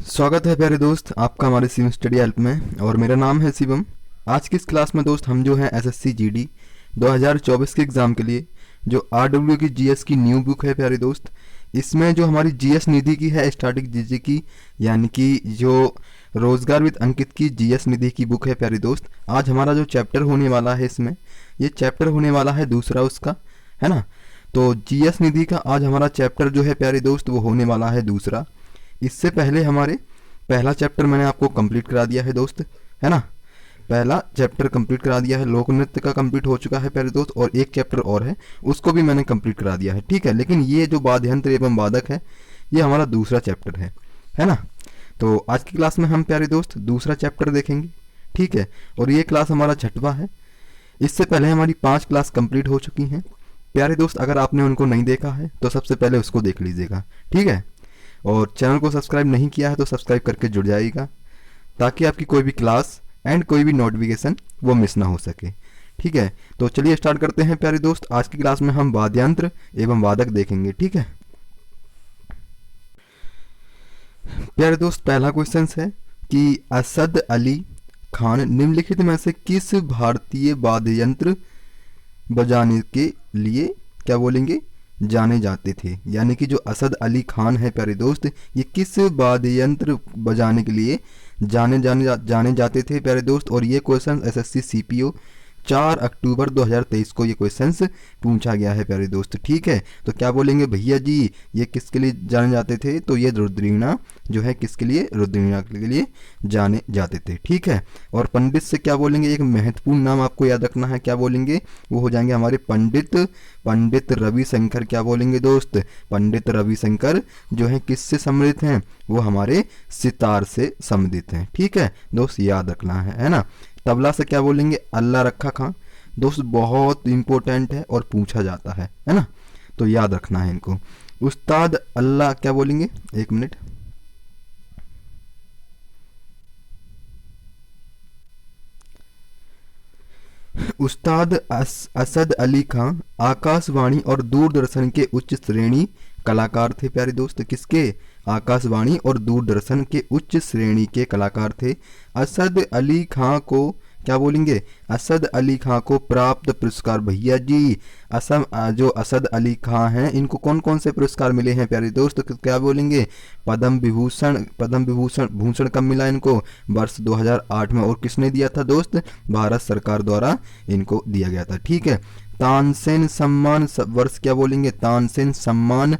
स्वागत है प्यारे दोस्त आपका हमारे सिम स्टडी हेल्प में। और मेरा नाम है शिवम। आज की इस क्लास में दोस्त हम जो है एसएससी जीडी 2024 के एग्ज़ाम के लिए जो आरडब्ल्यू की जीएस की न्यू बुक है प्यारे दोस्त, इसमें जो हमारी जीएस निधि की है स्टैटिक जीके की, यानी कि जो रोजगार विद अंकित की जीएस निधि की बुक है प्यारे दोस्त। आज हमारा जो चैप्टर होने वाला है इसमें, ये चैप्टर होने वाला है दूसरा उसका, है ना। तो जीएस निधि का आज हमारा चैप्टर जो है प्यारे दोस्त वो होने वाला है दूसरा। इससे पहले हमारे पहला चैप्टर मैंने आपको कंप्लीट करा दिया है दोस्त, है ना। पहला चैप्टर कंप्लीट करा दिया है, लोक नृत्य का कंप्लीट हो चुका है प्यारे दोस्त, और एक चैप्टर और है उसको भी मैंने कंप्लीट करा दिया है, ठीक है। लेकिन ये जो वाद्य यंत्र एवं वादक है ये हमारा दूसरा चैप्टर है ना। तो आज की क्लास में हम प्यारे दोस्त दूसरा चैप्टर देखेंगे, ठीक है। और ये क्लास हमारा छठवां है। इससे पहले हमारी 5 क्लास कंप्लीट हो चुकी हैं प्यारे दोस्त। अगर आपने उनको नहीं देखा है तो सबसे पहले उसको देख लीजिएगा, ठीक है। और चैनल को सब्सक्राइब नहीं किया है तो सब्सक्राइब करके जुड़ जाइएगा, ताकि आपकी कोई भी क्लास एंड कोई भी नोटिफिकेशन वो मिस ना हो सके, ठीक है। तो चलिए स्टार्ट करते हैं प्यारे दोस्त। आज की क्लास में हम वाद्यंत्र एवं वादक देखेंगे, ठीक है प्यारे दोस्त। पहला क्वेश्चन है कि असद अली खान निम्नलिखित में से किस भारतीय वाद्य यंत्र बजाने के लिए क्या बोलेंगे जाने जाते थे। यानी कि जो असद अली खान है प्यारे दोस्त, ये किस वाद्य यंत्र बजाने के लिए जाने जाते थे प्यारे दोस्त। और ये क्वेश्चन एसएससी सीपीओ 4 अक्टूबर 2023 को ये क्वेश्चंस पूछा गया है प्यारे दोस्त, ठीक है। तो क्या बोलेंगे भैया जी ये किसके लिए जाने जाते थे, तो ये रुद्रीणा जो है किसके लिए, रुद्रीणा के लिए जाने जाते थे, ठीक है। और पंडित से क्या बोलेंगे, एक महत्वपूर्ण नाम आपको याद रखना है, क्या बोलेंगे, वो हो जाएंगे हमारे पंडित रविशंकर। क्या बोलेंगे दोस्त, पंडित रविशंकर जो है किससे सम्मिलित हैं, वो हमारे सितार से सम्मिलित हैं, ठीक है दोस्त, याद रखना है ना। तबला से क्या बोलेंगे, अल्लाह रखा खां। दोस्त बहुत इंपॉर्टेंट है और पूछा जाता है ना, तो याद रखना है इनको। उस्ताद अल्लाह क्या बोलेंगे, एक मिनट, उस्ताद असद अली खां आकाशवाणी और दूरदर्शन के उच्च श्रेणी कलाकार थे प्यारे दोस्त। किसके, आकाशवाणी और दूरदर्शन के उच्च श्रेणी के कलाकार थे। असद अली खां को क्या बोलेंगे, असद अली खां को प्राप्त पुरस्कार भैया जी, जो असद अली खां हैं इनको कौन कौन से पुरस्कार मिले हैं प्यारे दोस्त, क्या बोलेंगे, पद्म विभूषण कब मिला इनको, वर्ष 2008 में। और किसने दिया था दोस्त, भारत सरकार द्वारा इनको दिया गया था, ठीक है। तानसेन सम्मान वर्ष क्या बोलेंगे, तानसेन सम्मान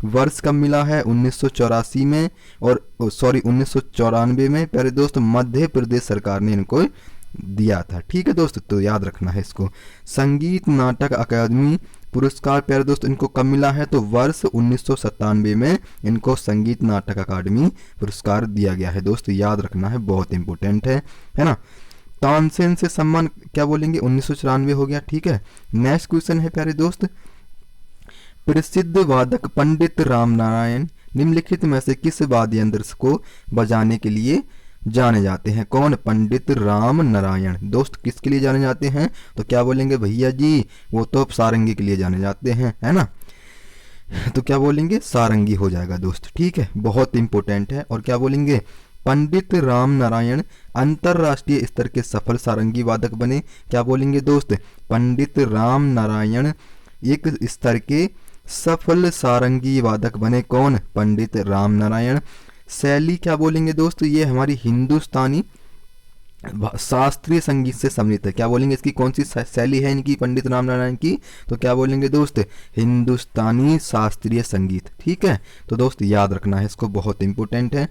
वर्ष कब मिला है, 1984 में, और 1994 में प्यारे दोस्त, मध्य प्रदेश सरकार ने इनको दिया था, ठीक है दोस्त, तो याद रखना है इसको। संगीत नाटक अकादमी पुरस्कार प्यारे दोस्त इनको कब मिला है, तो वर्ष 1997 में इनको संगीत नाटक अकादमी पुरस्कार दिया गया है दोस्त, याद रखना है, बहुत इंपॉर्टेंट है ना। तानसेन से सम्मान क्या बोलेंगे, 1994 हो गया, ठीक है। नेक्स्ट क्वेश्चन है प्यारे दोस्त, प्रसिद्ध वादक पंडित राम नारायण निम्नलिखित में से किस वाद्य यंत्र को बजाने के लिए जाने जाते हैं। कौन, पंडित राम नारायण दोस्त किसके लिए जाने जाते हैं, तो क्या बोलेंगे भैया जी वो तो सारंगी के लिए जाने जाते हैं, है ना। तो क्या बोलेंगे, सारंगी हो जाएगा दोस्त, ठीक है, बहुत इंपॉर्टेंट है। और क्या बोलेंगे, पंडित राम नारायण अंतरराष्ट्रीय स्तर के सफल सारंगी वादक बने। क्या बोलेंगे दोस्त, पंडित राम नारायण एक स्तर के सफल सारंगी वादक बने। कौन, पंडित राम नारायण। शैली क्या बोलेंगे दोस्त, ये हमारी हिंदुस्तानी शास्त्रीय संगीत से सम्मिलित है। क्या बोलेंगे, इसकी कौन सी शैली है इनकी, पंडित राम नारायण की, तो क्या बोलेंगे दोस्त, हिंदुस्तानी शास्त्रीय संगीत, ठीक है। तो दोस्त याद रखना है इसको, बहुत इंपॉर्टेंट है।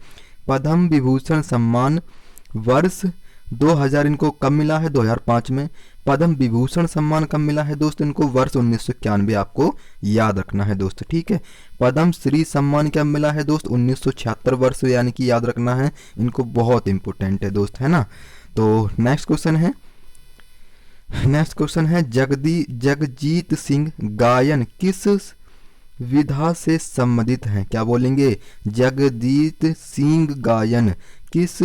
पद्म विभूषण सम्मान वर्ष 2000 इनको कब मिला है, 2005 में। पद्म विभूषण सम्मान कब मिला है दोस्त इनको, वर्ष 1991 आपको याद रखना है दोस्त, ठीक है। पद्म श्री सम्मान कब मिला है दोस्त, 1976 वर्ष, यानी कि याद रखना है इनको, बहुत इंपॉर्टेंट है दोस्त, है ना। तो नेक्स्ट क्वेश्चन है जगजीत सिंह गायन किस विधा से संबंधित हैं। क्या बोलेंगे, जगजीत सिंह गायन किस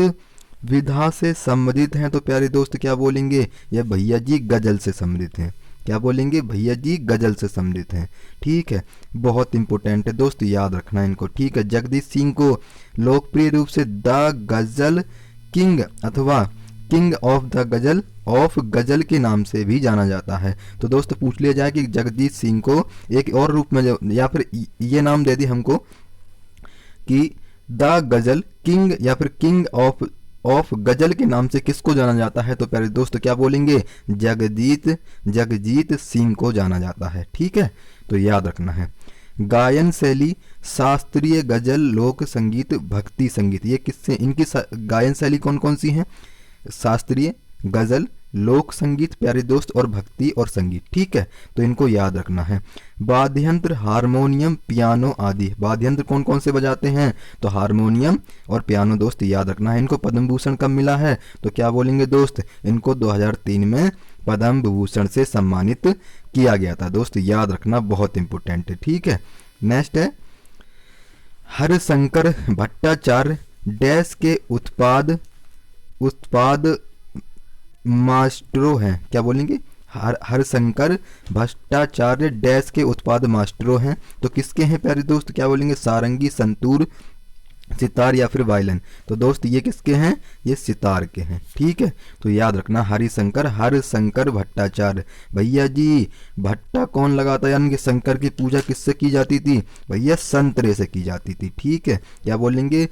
विधा से संबंधित हैं, तो प्यारे दोस्त क्या बोलेंगे, ये भैया जी गजल से संबंधित हैं, क्या बोलेंगे भैया जी गजल से समृद्ध हैं। ठीक है, बहुत इंपॉर्टेंट है दोस्त, याद रखना इनको। ठीक है, जगदीश सिंह को लोकप्रिय रूप से द गजल किंग अथवा किंग ऑफ द गजल ऑफ गजल के नाम से भी जाना जाता है। तो दोस्त पूछ लिया जाए कि जगदीश सिंह को एक और रूप में या फिर ये नाम दे दी हमको कि द गजल किंग या फिर किंग ऑफ गजल के नाम से किसको जाना जाता है, तो प्यारे दोस्त क्या बोलेंगे जगजीत सिंह को जाना जाता है। ठीक है, तो याद रखना है। गायन शैली शास्त्रीय गजल लोक संगीत भक्ति संगीत, ये किससे इनकी गायन शैली कौन कौन सी है, शास्त्रीय गजल लोक संगीत प्यारे दोस्त और भक्ति और संगीत। ठीक है, तो इनको याद रखना है। वाद्ययंत्र हारमोनियम पियानो आदि, वाद्ययंत्र कौन कौन से बजाते हैं, तो हारमोनियम और पियानो दोस्त याद रखना है। इनको पद्म भूषण कब मिला है, तो क्या बोलेंगे दोस्त, इनको 2003 में पद्म भूषण से सम्मानित किया गया था दोस्त, याद रखना बहुत इंपॉर्टेंट है। ठीक है, नेक्स्ट है हरशंकर भट्टाचार्य डैश के उत्पाद मास्टरो हैं, क्या बोलेंगे हरशंकर भट्टाचार्य डैश के उत्पाद मास्टरो हैं, तो किसके हैं प्यारे दोस्त, क्या बोलेंगे सारंगी संतूर सितार या फिर वायलिन, तो दोस्त ये किसके हैं, ये सितार के हैं। ठीक है, तो याद रखना हरशंकर भट्टाचार्य। भैया जी भट्टा कौन लगाता, यानी कि शंकर की पूजा किससे की जाती थी, भैया संतरे से की जाती थी। ठीक है, क्या बोलेंगे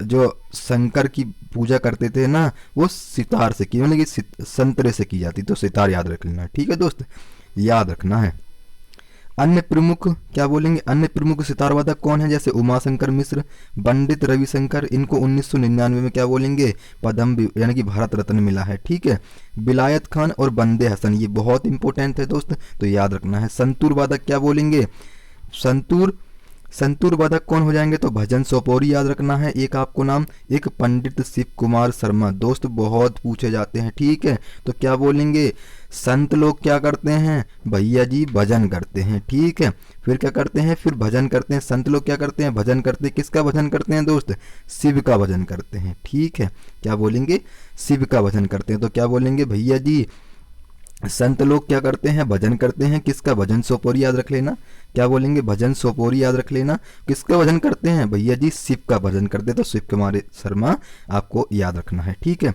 जो शंकर की पूजा करते थे ना वो सितार से की, यानी कि संतरे से की जाती, तो सितार याद रख लेना। ठीक है दोस्त, याद रखना है। अन्य प्रमुख क्या बोलेंगे, अन्य प्रमुख सितार वादक कौन है, जैसे उमाशंकर मिश्र, पंडित रविशंकर, इनको 1999 में क्या बोलेंगे पद्म यानी कि भारत रत्न मिला है। ठीक है, विलायत खान और बंदे हसन, ये बहुत इंपॉर्टेंट है दोस्त, तो याद रखना है। संतूर वादक क्या बोलेंगे, संतूर वादक कौन हो जाएंगे, तो भजन सोपोरी याद रखना है एक आपको नाम। एक पंडित शिव कुमार शर्मा, दोस्त बहुत पूछे जाते हैं। ठीक है, तो क्या बोलेंगे संत लोग क्या करते हैं, भैया जी भजन करते हैं। ठीक है, फिर क्या करते हैं, फिर भजन करते हैं। संत लोग क्या करते हैं, भजन करते हैं। किसका भजन करते हैं दोस्त, शिव का भजन करते हैं। ठीक है, क्या बोलेंगे शिव का भजन करते हैं, तो क्या बोलेंगे भैया जी संत लोग क्या करते हैं, भजन करते हैं। किसका, भजन सोपोरी याद रख लेना, क्या बोलेंगे भजन सोपोरी याद रख लेना। किसका भजन करते हैं, भैया जी शिव का भजन करते हैं, तो शिव कुमार शर्मा आपको याद रखना है। ठीक है,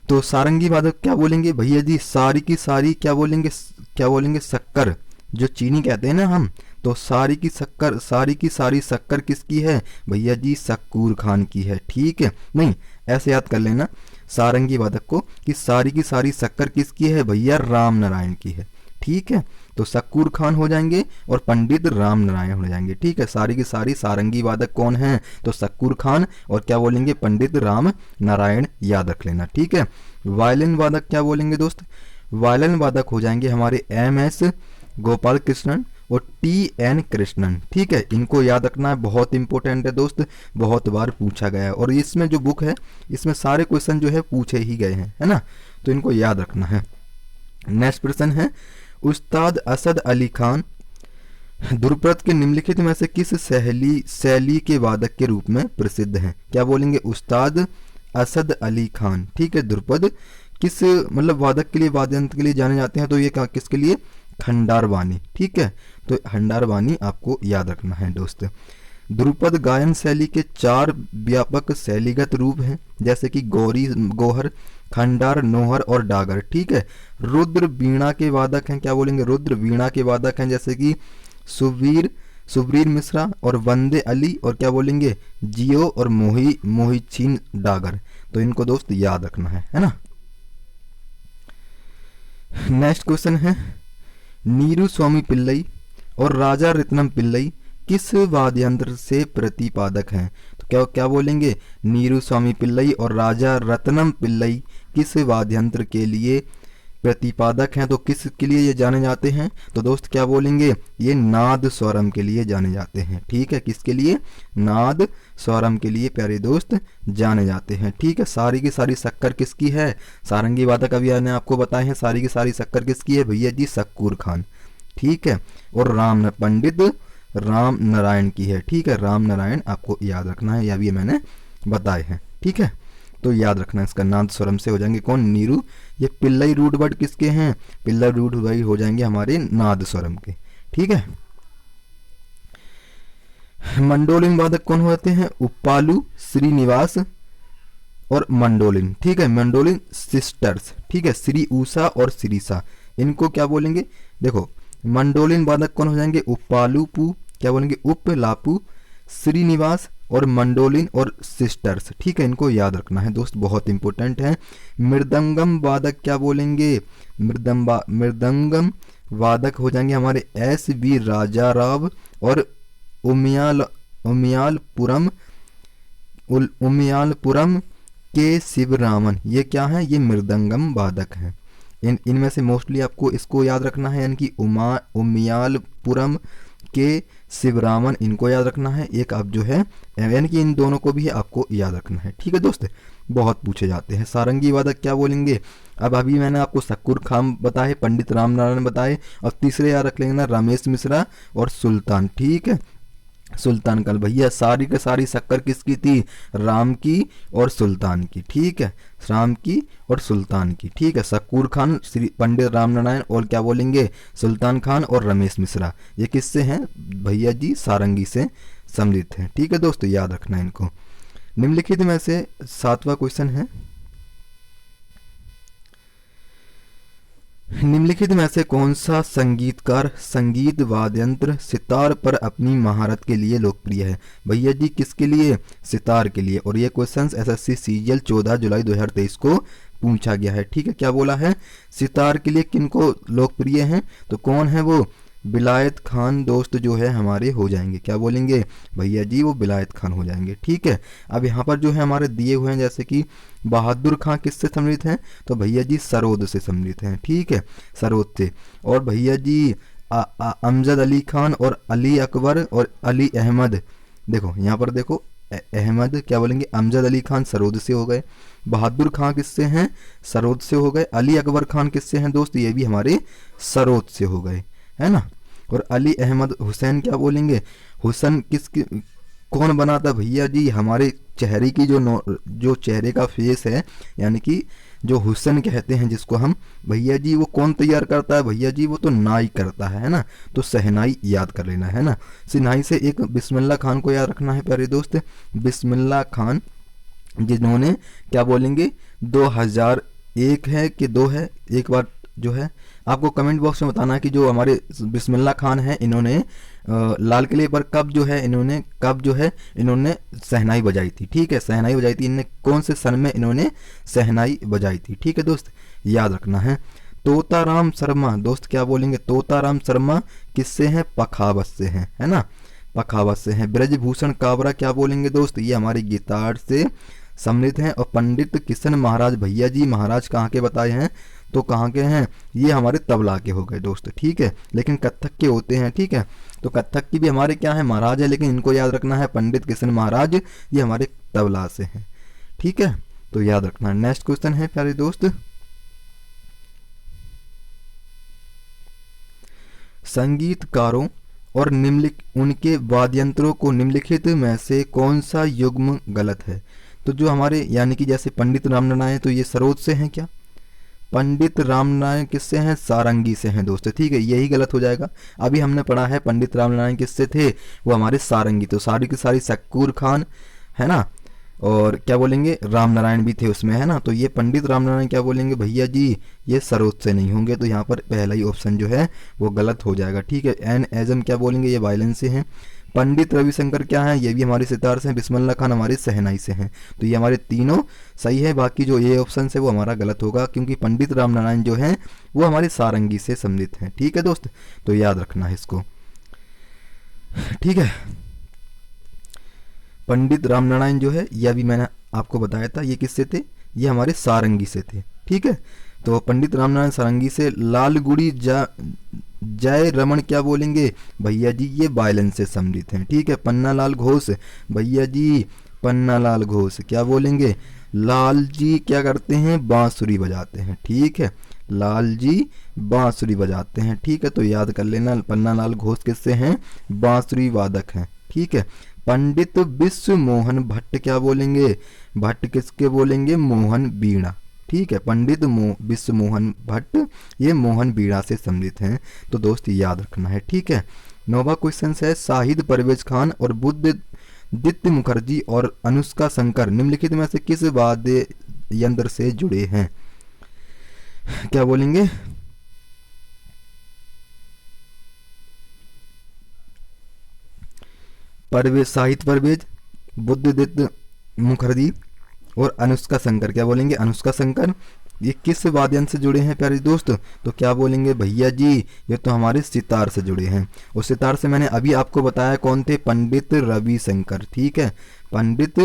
तो सारंगी वादक क्या बोलेंगे, भैया जी सारी की सारी क्या बोलेंगे शक्कर, जो चीनी कहते हैं ना हम, तो सारी की सारी शक्कर किसकी है, भैया जी शक्कूर खान की है। ठीक है, नहीं ऐसे याद कर लेना सारंगी वादक को कि सारी की सारी शक्कर किसकी है, भैया राम नारायण की है। ठीक है, तो शक्कूर खान हो जाएंगे और पंडित राम नारायण हो जाएंगे। ठीक है, सारी की सारी सारंगी वादक कौन है, तो शक्कूर खान और क्या बोलेंगे पंडित राम नारायण याद रख लेना। ठीक है, वायलिन वादक क्या बोलेंगे दोस्त, वायलिन वादक हो जाएंगे हमारे MS गोपाल कृष्णन और TN कृष्णन। ठीक है, इनको याद रखना है, बहुत इंपॉर्टेंट है दोस्त, बहुत बार पूछा गया है और इसमें जो बुक है इसमें सारे क्वेश्चन जो है पूछे ही गए हैं, है ना, तो इनको याद रखना है। नेक्स्ट प्रश्न है उस्ताद असद अली खान ध्रुपद के निम्नलिखित में से किस शैली के वादक के रूप में प्रसिद्ध हैं, क्या बोलेंगे उस्ताद असद अली खान। ठीक है, ध्रुपद किस मतलब वादक के लिए, वाद्ययंत्र के लिए जाने जाते हैं, तो ये किसके लिए, खंडारवानी। ठीक है, तो खंडारवानी आपको याद रखना है दोस्त। ध्रुपद गायन शैली के 4 व्यापक शैलीगत रूप हैं, जैसे कि गौरी गोहर, खंडार, नोहर और डागर। ठीक है, रुद्र वीणा के वादक हैं, क्या बोलेंगे रुद्र वीणा के वादक हैं, जैसे कि सुबीर मिश्रा और वंदे अली और क्या बोलेंगे जियो और मोहिछीन डागर, तो इनको दोस्त याद रखना है ना। नेक्स्ट क्वेश्चन है नीरू स्वामी पिल्लई और राजा रत्नम पिल्लई किस वाद्ययंत्र से प्रतिपादक हैं, तो क्या बोलेंगे नीरू स्वामी पिल्लई और राजा रत्नम पिल्लई किस वाद्ययंत्र के लिए प्रतिपादक हैं, तो किस के लिए ये जाने जाते हैं, तो दोस्त क्या बोलेंगे ये नाद स्वरम के लिए जाने जाते हैं। ठीक है, किसके लिए, नाद स्वरम के लिए प्यारे दोस्त जाने जाते हैं। ठीक है, सारी की सारी शक्कर किसकी है, सारंगी वादक अभी मैंने आपको बताए हैं, सारी की सारी शक्कर किसकी है, भैया जी शक्कूर खान। ठीक है, और पंडित राम नारायण की है। ठीक है, राम नारायण आपको याद रखना है, या भी मैंने बताए हैं। ठीक है, तो याद रखना इसका नाद स्वरम से हो जाएंगे कौन, नीरू। ये पिल्लई रूट वर्ड किसके हैं, पिल्लई रूट वर्ड हो जाएंगे हमारे नाद स्वरम के, ठीक है। मंडोलिन वादक कौन होते हैं, उप्पालू, श्रीनिवास और मंडोलिन, ठीक है। मंडोलिन सिस्टर्स, ठीक है, श्री उषा और श्रीसा, इनको क्या बोलेंगे, देखो मंडोलिन वादक कौन हो जाएंगे, उप्पालूपू, क्या बोलेंगे, उपलापू, श्रीनिवास और मंडोलिन और सिस्टर्स, ठीक है। इनको याद रखना है दोस्त, बहुत इंपॉर्टेंट है। मृदंगम वादक क्या बोलेंगे, मृदंगम वादक हो जाएंगे हमारे एस बी राजा राव और उमियालपुरम के शिवरामन, ये क्या है, ये मृदंगम वादक हैं। इनमें से मोस्टली आपको इसको याद रखना है, यानी कि उमियालपुरम के शिवरामन, इनको याद रखना है। एक आप जो है यानी कि इन दोनों को भी आपको याद रखना है, ठीक है दोस्त, बहुत पूछे जाते हैं। सारंगी वादक क्या बोलेंगे, अब अभी मैंने आपको शक्कुर खान बताए, पंडित रामनारायण बताए, और तीसरे याद रख लेंगे ना, रमेश मिश्रा और सुल्तान, ठीक है। सुल्तान कल भैया सारी के सारी शक्कर किसकी थी, राम की और सुल्तान की, ठीक है, राम की और सुल्तान की, ठीक है। शक्कुर खान, श्री पंडित रामनारायण और क्या बोलेंगे, सुल्तान खान और रमेश मिश्रा, ये किससे हैं भैया जी, सारंगी से सम्मिलित हैं, ठीक है दोस्तों, याद रखना है इनको। निम्नलिखित में से 7वां क्वेश्चन है, निम्नलिखित में से कौन सा संगीतकार संगीत वाद्यंत्र सितार पर अपनी महारत के लिए लोकप्रिय है, भैया जी किसके लिए, सितार के लिए। और ये क्वेश्चन एसएससी सीजीएल 14 जुलाई 2023 को पूछा गया है, ठीक है। क्या बोला है, सितार के लिए किनको लोकप्रिय हैं, तो कौन है वो, बिलायत खान दोस्त जो है हमारे हो जाएंगे, क्या बोलेंगे भैया जी, वो बिलायत खान हो जाएंगे, ठीक है। अब यहाँ पर जो है हमारे दिए हुए हैं, जैसे कि बहादुर खां किससे सम्मिलित हैं, तो भैया जी सरोद से सम्मिलित हैं, ठीक है, सरोद से। और भैया जी अमजद अली खान और अली अकबर और अली अहमद, देखो यहाँ पर देखो अहमद क्या बोलेंगे, अमजद अली खान सरोद से हो गए, बहादुर खां किससे हैं, सरोद से हो गए, अली अकबर खान किससे हैं दोस्त, ये भी हमारे सरोद से हो गए, है ना। और अली अहमद हुसैन क्या बोलेंगे, हुसैन किसकी कौन बनाता भैया जी, हमारे चेहरे की जो चेहरे का फेस है, यानी कि जो हुसैन कहते हैं जिसको हम, भैया जी वो कौन तैयार करता है, भैया जी वो तो नाई करता है ना। तो शहनाई याद कर लेना है ना। शहनाई से एक बिस्मिल्लाह खान को याद रखना है प्यारे दोस्त, बिस्मिल्लाह खान जिन्होंने क्या बोलेंगे 2001 है कि 2 है, एक बार जो है आपको कमेंट बॉक्स में बताना है कि जो हमारे बिस्मिल्लाह खान हैं इन्होंने लाल किले पर कब जो है इन्होंने शहनाई बजाई थी, ठीक है, शहनाई बजाई थी, इन्हें कौन से सन में इन्होंने शहनाई बजाई थी, ठीक है दोस्त, याद रखना है। तोताराम शर्मा दोस्त क्या बोलेंगे, तोताराम शर्मा किससे हैं, पखावत से हैं, है ना, पखावत से हैं। ब्रजभूषण काबरा क्या बोलेंगे दोस्त, ये हमारे गिटार से सम्मिलित हैं। और पंडित किशन महाराज, भैया जी महाराज कहाँ के बताए हैं, तो कहाँ के हैं, ये हमारे तबला के हो गए दोस्त, ठीक है, लेकिन कत्थक के होते हैं, ठीक है। तो कत्थक की भी हमारे क्या है, महाराज है, लेकिन इनको याद रखना है पंडित किशन महाराज, ये हमारे तबला से हैं, ठीक है, तो याद रखना है। नेक्स्ट क्वेश्चन है प्यारे दोस्त, संगीतकारों और उनके वाद्यंत्रों को निम्नलिखित में से कौन सा युग्म गलत है। तो जो हमारे यानी कि जैसे पंडित रामनारायण, तो ये सरोद से हैं क्या, पंडित रामनारायण किससे हैं, सारंगी से हैं दोस्तों, ठीक है, यही गलत हो जाएगा। अभी हमने पढ़ा है पंडित रामनारायण किससे थे, वो हमारे सारंगी, तो सारी की सारी शक्कुर खान है ना, और क्या बोलेंगे रामनारायण भी थे उसमें, है ना। तो ये पंडित रामनारायण क्या बोलेंगे भैया जी, ये सरोद से नहीं होंगे, तो यहाँ पर पहला ही ऑप्शन जो है वो गलत हो जाएगा, ठीक है। एन एजम क्या बोलेंगे, ये वायलिन से हैं। पंडित रविशंकर क्या है, ये भी हमारे सितार से हैं। बिस्मिल्लाह खान हमारे शहनाई से हैं। तो ये हमारे तीनों सही है, बाकी जो ये ऑप्शन है वो हमारा गलत होगा, क्योंकि पंडित रामनारायण जो हैं वो हमारे सारंगी से सम्मिलित हैं, ठीक है दोस्त, तो याद रखना है इसको, ठीक है। पंडित रामनारायण जो है ये अभी मैंने आपको बताया था, ये किससे थे, ये हमारे सारंगी से थे, ठीक है। तो पंडित रामनारायण सारंगी से। लालगुड़ी जय रमन क्या बोलेंगे भैया जी, ये वायलिन से सम्मिलित हैं, ठीक है। पन्नालाल घोष, भैया जी पन्नालाल घोष क्या बोलेंगे, लाल जी क्या करते हैं, बांसुरी बजाते हैं, ठीक है, लाल जी बांसुरी बजाते हैं, ठीक है। तो याद कर लेना, पन्नालाल घोष किससे हैं, बांसुरी वादक हैं, ठीक है। पंडित विश्व मोहन भट्ट क्या बोलेंगे, भट्ट किसके बोलेंगे, मोहन बीड़ा। ठीक है, पंडित विश्व मोहन भट्ट ये मोहन बीड़ा से संबंधित हैं, तो दोस्त याद रखना है। ठीक है, 9वां क्वेश्चन है शाहिद परवेज खान और बुद्धदित्य मुखर्जी और अनुष्का शंकर निम्नलिखित में से किस वाद्य यंत्र से जुड़े हैं, क्या बोलेंगे, परवेज, शाहिद परवेज, बुद्धदित्य मुखर्जी और अनुष्का शंकर, क्या बोलेंगे, अनुष्का शंकर, ये किस वाद्य यंत्र से जुड़े हैं प्यारे दोस्त, तो क्या बोलेंगे भैया जी, ये तो हमारे सितार से जुड़े हैं। और सितार से मैंने अभी आपको बताया कौन थे, पंडित रविशंकर। ठीक है, पंडित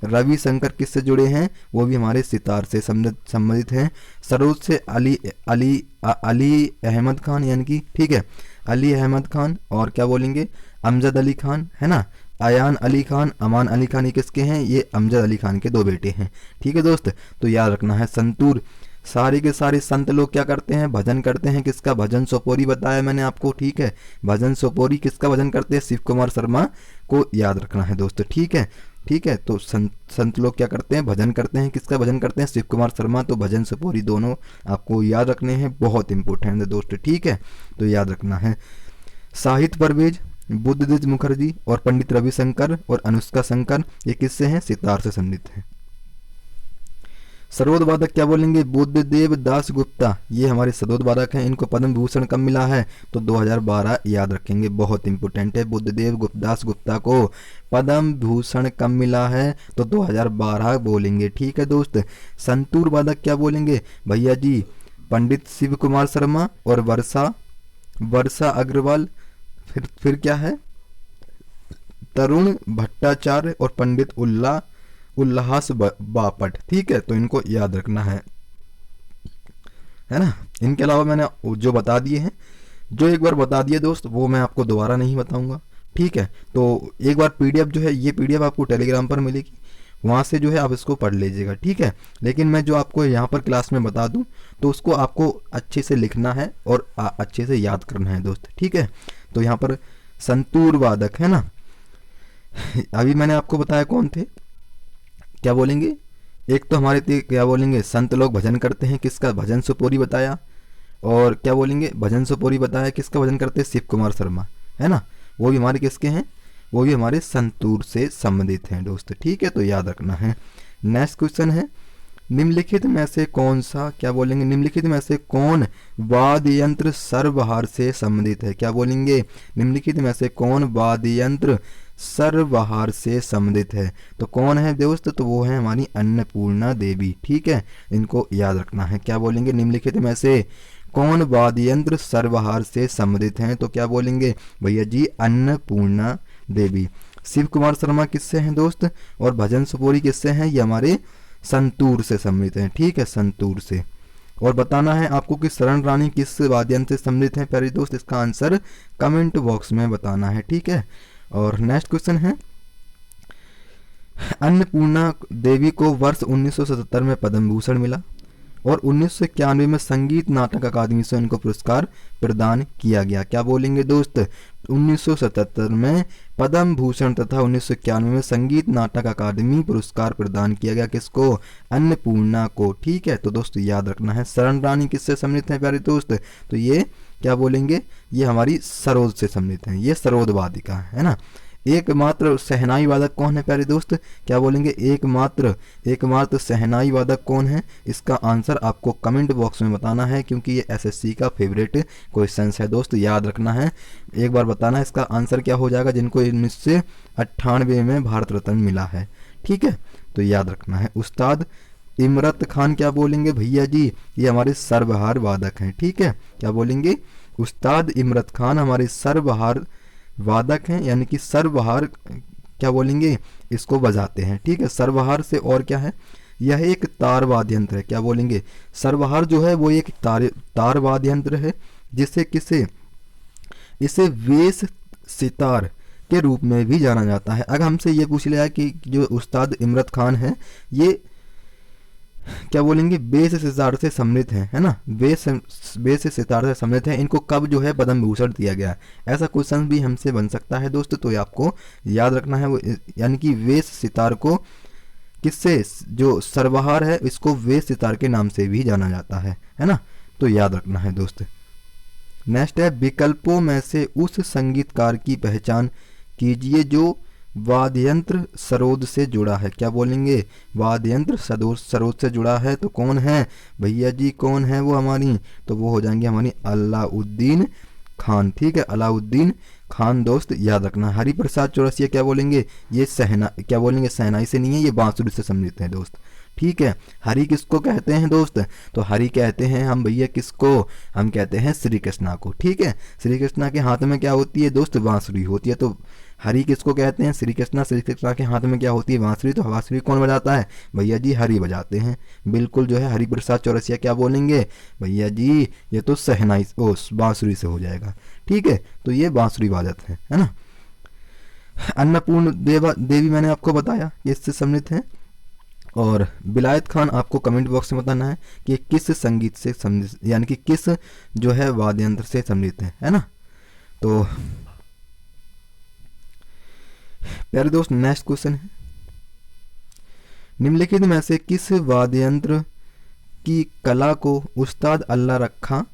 रविशंकर किससे जुड़े हैं, वो भी हमारे सितार से संबंधित हैं। सरोद से अली अहमद खान, यानी कि ठीक है अली अहमद खान, और क्या बोलेंगे अमजद अली खान, है ना, अयान अली खान, अमान अली खान, ये किसके हैं, ये अमजद अली खान के 2 बेटे हैं। ठीक है दोस्त, तो याद रखना है। संतूर, सारे के सारे संत लोग क्या करते हैं, भजन करते हैं, किसका, भजन सोपोरी बताया मैंने आपको। ठीक है, भजन सोपोरी किसका भजन करते हैं, शिव कुमार शर्मा को याद रखना है दोस्त। ठीक है, ठीक है, तो संत लोग क्या करते हैं, भजन करते हैं, किसका भजन करते हैं, शिव कुमार शर्मा, तो भजन सोपोरी दोनों आपको याद रखने हैं, बहुत इंपॉर्टेंट है दोस्त। ठीक है, तो याद रखना है। शाहिद परवेज, बुद्धदित्य मुखर्जी और पंडित रविशंकर और अनुष्का शंकर ये किससे हैं, सितार से संबंधित हैं। सरोद वादक क्या बोलेंगे, बुद्धदेव दास गुप्ता, ये हमारे सरोद वादक हैं, इनको पद्म भूषण कब मिला है, तो 2012 याद रखेंगे, बहुत इंपॉर्टेंट है। बुद्धदेव दास गुप्ता को पद्म भूषण कब मिला है, तो 2012 बोलेंगे। ठीक है दोस्त, संतूर वादक क्या बोलेंगे भैया जी, पंडित शिव कुमार शर्मा और वर्षा अग्रवाल, फिर क्या है, तरुण भट्टाचार्य और पंडित उल्लास बापट। ठीक है, तो इनको याद रखना है ना। इनके अलावा मैंने जो बता दिए हैं, जो एक बार बता दिए दोस्त, वो मैं आपको दोबारा नहीं बताऊंगा। ठीक है, तो एक बार पीडीएफ जो है, ये पीडीएफ आपको टेलीग्राम पर मिलेगी, वहाँ से जो है आप इसको पढ़ लीजिएगा। ठीक है, लेकिन मैं जो आपको यहाँ पर क्लास में बता दूँ तो उसको आपको अच्छे से लिखना है और अच्छे से याद करना है दोस्त। ठीक है, तो यहाँ पर संतूर वादक है ना, अभी मैंने आपको बताया कौन थे, क्या बोलेंगे, एक तो हमारे थे क्या बोलेंगे, संत लोग भजन करते हैं, किसका, भजन सोपोरी बताया, और क्या बोलेंगे भजन सोपोरी बताया, किसका भजन करते हैं, शिव कुमार शर्मा, है ना, वो भी हमारे किसके हैं, वो भी हमारे संतूर से संबंधित हैं दोस्त। ठीक है, तो याद रखना है। नेक्स्ट क्वेश्चन है, निम्नलिखित में से कौन सा, क्या बोलेंगे, निम्नलिखित में से कौन वाद्य यंत्र सर्वहार से संबंधित है, क्या बोलेंगे, निम्नलिखित में से कौन वाद्य यंत्र सर्वहार से संबंधित है, तो कौन है दोस्त, तो वो है हमारी अन्नपूर्णा देवी। ठीक है, इनको याद रखना है। क्या बोलेंगे, निम्नलिखित में से कौन वाद्य यंत्र सर्वहार से संबंधित हैं, तो क्या बोलेंगे भैया जी, अन्नपूर्णा देवी। शिव कुमार शर्मा किससे हैं दोस्त, और भजन सोपोरी किससे हैं, ये हमारे संतूर से संबंधित हैं। ठीक है, संतूर से। और बताना है आपको कि शरण रानी किस वाद्य यंत्र से संबंधित हैं प्यारे दोस्त, इसका आंसर कमेंट बॉक्स में बताना है। ठीक है, और नेक्स्ट क्वेश्चन है, अन्नपूर्णा देवी को वर्ष 1977 में पद्म भूषण मिला और 1991 में संगीत नाटक अकादमी से उनको पुरस्कार प्रदान किया गया। क्या बोलेंगे दोस्त, 1977 में पद्म भूषण तथा 1991 में संगीत नाटक अकादमी पुरस्कार प्रदान किया गया, किसको, अन्नपूर्णा को। ठीक है, तो दोस्त याद रखना है। शरण रानी किससे सम्मिलित है प्यारे दोस्त, तो ये क्या बोलेंगे, ये हमारी सरोद से सम्मिलित हैं, ये सरोद वादिका है ना। एकमात्र सहनाई वादक कौन है प्यारे दोस्त, क्या बोलेंगे, एकमात्र सहनाई वादक कौन है, इसका आंसर आपको कमेंट बॉक्स में बताना है, क्योंकि ये एसएससी का फेवरेट क्वेश्चन है दोस्त, याद रखना है। एक बार बताना है इसका आंसर क्या हो जाएगा, जिनको 1998 में भारत रत्न मिला है। ठीक है, तो याद रखना है। उस्ताद इमरत खान क्या बोलेंगे भैया जी, ये हमारे सर्वहार वादक हैं। ठीक है, क्या बोलेंगे, उस्ताद इमरत खान हमारे सर्वहार वादक हैं, यानी कि सर्वहार क्या बोलेंगे, इसको बजाते हैं। ठीक है, सर्वहार से और क्या है, यह एक तार वाद्य यंत्र है। क्या बोलेंगे, सर्वहार जो है वो एक तार वाद्य यंत्र है, जिसे इसे वेश सितार के रूप में भी जाना जाता है। अगर हमसे ये पूछ लिया कि जो उस्ताद इमरत खान है ये क्या बोलेंगे, बे से सितार से सम्मिलित हैं, है ना, बे से सितार से सम्मिलित हैं, इनको कब जो है पद्म भूषण दिया गया। ऐसा क्वेश्चन भी हमसे बन सकता है दोस्त, तो ये आपको याद रखना है। वो यानी कि वेश सितार को किससे, जो सर्वहार है इसको वेश सितार के नाम से भी जाना जाता है ना, तो याद रखना है दोस्त। नेक्स्ट है, विकल्पों में से उस संगीतकार की पहचान कीजिए जो वाद्ययंत्र सरोद से जुड़ा है। क्या बोलेंगे, वाद्ययंत्र सरोद से जुड़ा है, तो कौन है भैया जी, कौन है वो हमारी, तो वो हो जाएंगे हमारी अलाउद्दीन खान। ठीक है, अलाउद्दीन खान दोस्त याद रखना। हरिप्रसाद चौरसिया क्या बोलेंगे, ये क्या बोलेंगे, शहनाई से नहीं है, ये बांसुरी से सम्मिलित है दोस्त। ठीक है, हरि किसको कहते हैं दोस्त, तो हरि कहते हैं हम भैया किसको, हम कहते हैं श्री कृष्णा को। ठीक है, श्री कृष्णा के हाथ में क्या होती है दोस्त, बांसुरी होती है, तो हरि किसको कहते हैं, श्री कृष्णा। श्री कृष्णा के हाथ में क्या होती है, बांसुरी, तो बांसुरी कौन बजाता है भैया जी, हरि बजाते हैं। बिल्कुल जो है हरिप्रसाद चौरसिया क्या बोलेंगे भैया जी, ये तो शहनाई बांसुरी से हो जाएगा। ठीक है, तो ये बांसुरी वादक है ना। अन्नपूर्ण देवी मैंने आपको बताया कि इससे सम्मिलित है। और बिलायत खान आपको कमेंट बॉक्स में बताना है कि किस संगीत से सम्मिलित, यानी कि किस जो है वाद्य यंत्र से सम्मिलित है ना। तो प्यारे दोस्त, नेक्स्ट क्वेश्चन है, निम्नलिखित में से किस वाद्य यंत्र की कला को उस्ताद अल्लाह रखा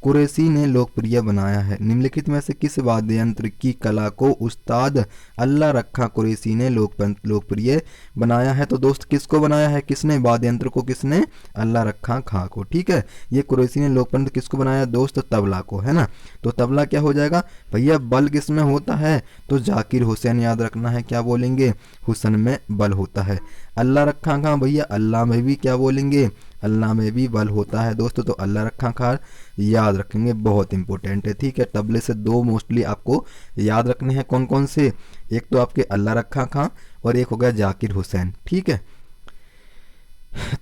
कुरैशी ने लोकप्रिय बनाया है। निम्नलिखित में से किस वाद्य यंत्र की कला को उस्ताद अल्लाह रखा कुरैशी ने लोकप्रिय बनाया है। तो दोस्त किसको बनाया है, किसने, वाद्य यंत्र को किसने, अल्लाह रखा खां को। ठीक है, ये कुरैशी ने लोकप्रिय किसको बनाया दोस्त, तबला को, है ना। तो तबला क्या हो जाएगा भैया, बल किस में होता है, तो जाकिर हुसैन याद रखना है, क्या बोलेंगे, हुसन में बल होता है। अल्लाह रखा खां भैया, अल्लाह में भी क्या बोलेंगे, अल्लाह में भी बल होता है दोस्तों, तो अल्लाह रखा खां याद रखेंगे, बहुत इंपॉर्टेंट है। ठीक है, तबले से दो मोस्टली आपको याद रखने हैं, कौन कौन से, एक तो आपके अल्लाह रखा खां और एक हो गया जाकिर हुसैन। ठीक है,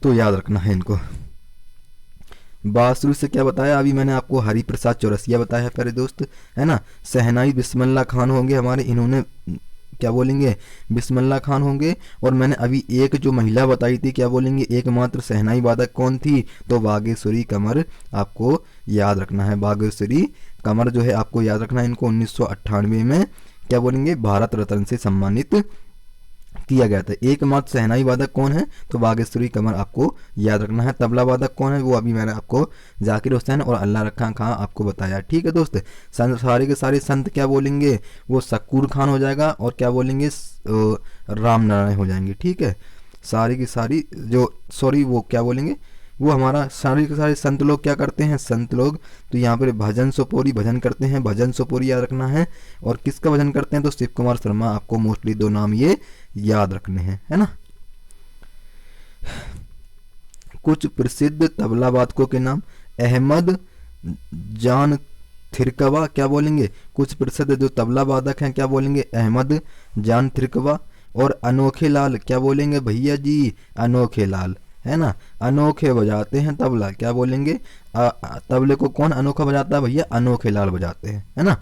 तो याद रखना है इनको। बांसुरी से क्या बताया अभी मैंने आपको, हरिप्रसाद चौरसिया बताया प्यारे दोस्त, है ना। शहनाई बिस्मिल्लाह खान होंगे हमारे, इन्होंने क्या बोलेंगे, बिस्मिल्लाह खान होंगे। और मैंने अभी एक जो महिला बताई थी, क्या बोलेंगे, एकमात्र शहनाई वादक कौन थी, तो बागेश्वरी कमर आपको याद रखना है। बागेश्वरी कमर जो है आपको याद रखना है, इनको 1998 में क्या बोलेंगे, भारत रत्न से सम्मानित किया गया था। एकमात्र शहनाई वादक कौन है, तो बागेश्वरी कमर आपको याद रखना है। तबला वादक कौन है, वो अभी मैंने आपको जाकिर हुसैन और अल्लाह रखा खां आपको बताया। ठीक है दोस्त, सारे के सारे संत क्या बोलेंगे, वो शकूर खान हो जाएगा, और क्या बोलेंगे, राम नारायण हो जाएंगे। ठीक है, सारी की सारी जो वो क्या बोलेंगे, वो हमारा सारे के सारे संत लोग क्या करते हैं, संत लोग तो यहाँ पर भजन सोपोरी भजन करते हैं, भजन सोपोरी याद रखना है। और किसका भजन करते हैं, तो शिव कुमार शर्मा, आपको मोस्टली दो नाम ये याद रखने हैं, है ना। कुछ प्रसिद्ध तबला वादकों के नाम, अहमद जान थिरकवा, क्या बोलेंगे, कुछ प्रसिद्ध जो तबला वादक हैं क्या बोलेंगे, अहमद जान थिरकवा। और अनोखे लाल, क्या बोलेंगे भैया जी, अनोखे लाल, है ना, अनोखे बजाते हैं तबला, क्या बोलेंगे, तबले को कौन अनोखा बजाता है भैया, अनोखे लाल बजाते हैं, है ना।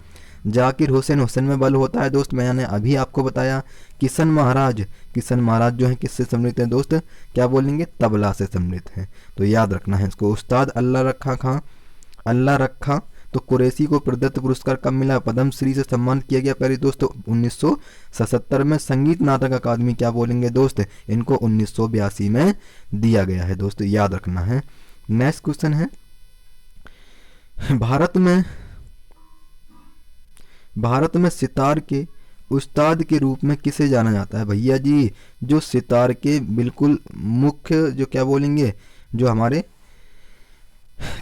जाकिर हुसैन, हुसैन में बल होता है दोस्त, मैंने अभी आपको बताया। किशन महाराज, किशन महाराज जो है किससे सम्मिलित हैं दोस्त, क्या बोलेंगे, तबला से सम्मिलित हैं, तो याद रखना है इसको। उस्ताद अल्लाह रखा खां, अल्लाह रखा तो कुरैशी को प्रदत्त पुरस्कार कब मिला, पद्मश्री से सम्मानित किया गया प्यारे दोस्तों 1977 में। संगीत नाटक अकादमी क्या बोलेंगे दोस्त, इनको 1982 में दिया गया है दोस्तों, याद रखना है। नेक्स्ट क्वेश्चन है, भारत में सितार के उस्ताद के रूप में किसे जाना जाता है भैया जी, जो सितार के बिल्कुल मुख्य जो क्या बोलेंगे, जो हमारे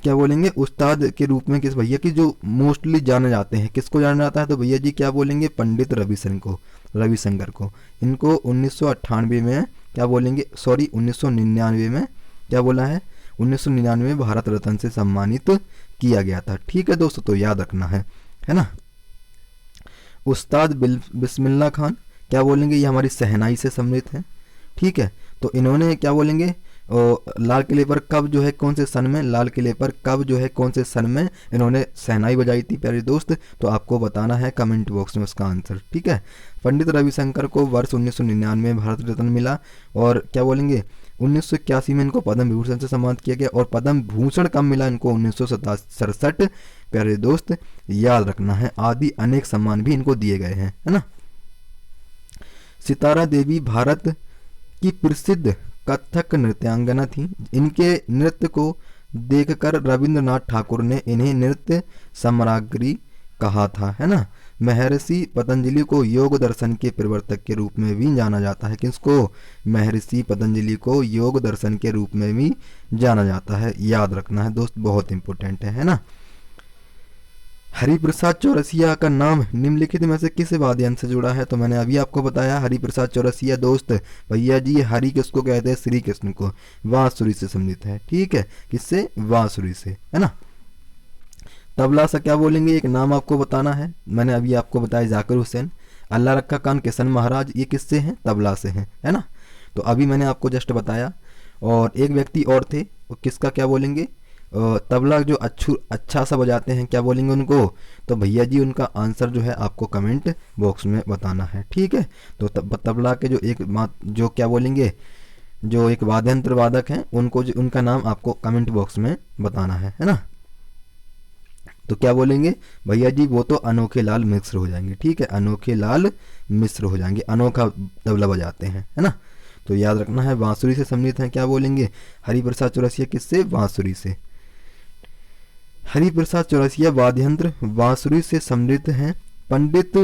क्या बोलेंगे उस्ताद के रूप में किस भैया की जो मोस्टली जाने जाते हैं, किसको जाना जाता है, तो भैया जी क्या बोलेंगे, पंडित रविशंकर को। इनको 1998 में क्या बोलेंगे, 1999 में क्या बोला है, 1999 में भारत रत्न से सम्मानित किया गया था। ठीक है दोस्तों, तो याद रखना है ना। उस्ताद बिस्मिल्लाह खान क्या बोलेंगे, ये हमारी शहनाई से सम्मिलित है। ठीक है, तो इन्होंने क्या बोलेंगे, लाल किले पर कब जो है कौन से सन में, लाल किले पर कब जो है कौन से सन में इन्होंने शहनाई बजाई थी प्यारे दोस्त, तो आपको बताना है कमेंट बॉक्स में उसका आंसर। ठीक है, पंडित रविशंकर को वर्ष 1999 में भारत रत्न मिला। और क्या बोलेंगे, 1981 में इनको पद्म विभूषण से सम्मानित किया गया और पद्म भूषण कब मिला इनको? 1967। प्यारे दोस्त याद रखना है, आदि अनेक सम्मान भी इनको दिए गए हैं, है ना। सितारा देवी भारत की प्रसिद्ध कथक नृत्यांगना थी। इनके नृत्य को देखकर रविंद्रनाथ ठाकुर ने इन्हें नृत्य सम्राज्ञी कहा था, है ना। महर्षि पतंजलि को योग दर्शन के प्रवर्तक के रूप में भी जाना जाता है। किसको? महर्षि पतंजलि को योग दर्शन के रूप में भी जाना जाता है, याद रखना है दोस्त, बहुत इंपॉर्टेंट है ना। हरिप्रसाद चौरसिया का नाम निम्नलिखित में से किस वाद्य यंत्र से जुड़ा है? तो मैंने अभी आपको बताया, हरिप्रसाद चौरसिया दोस्त भैया जी हरि किसको कहते हैं? श्री कृष्ण को। बांसुरी से संबंधित है, ठीक है, किससे? बांसुरी से, है ना। तबला से क्या बोलेंगे? एक नाम आपको बताना है, मैंने अभी आपको बताया जाकिर हुसैन। अल्लाह रखा कान किशन महाराज, ये किससे हैं? तबला से हैं, है ना। तो अभी मैंने आपको जस्ट बताया। और एक व्यक्ति और थे, किसका क्या बोलेंगे? तबला जो अच्छा सा बजाते हैं, क्या बोलेंगे उनको? तो भैया जी उनका आंसर जो है आपको कमेंट बॉक्स में बताना है, ठीक है। तो तबला के जो क्या बोलेंगे, जो एक वाद्य यंत्र वादक हैं, उनको उनका नाम आपको कमेंट बॉक्स में बताना है ना। तो क्या बोलेंगे भैया जी? वो तो अनोखे लाल मिश्र हो जाएंगे, ठीक है, अनोखे लाल मिश्र हो जाएंगे, अनोखा तबला बजाते हैं, है ना। तो याद रखना है, बांसुरी से सम्मिलित हैं, क्या बोलेंगे? हरिप्रसाद चौरसिया किससे? बांसुरी से। हरिप्रसाद चौरसिया वाद्य यंत्र बांसुरी से समृद्ध हैं। पंडित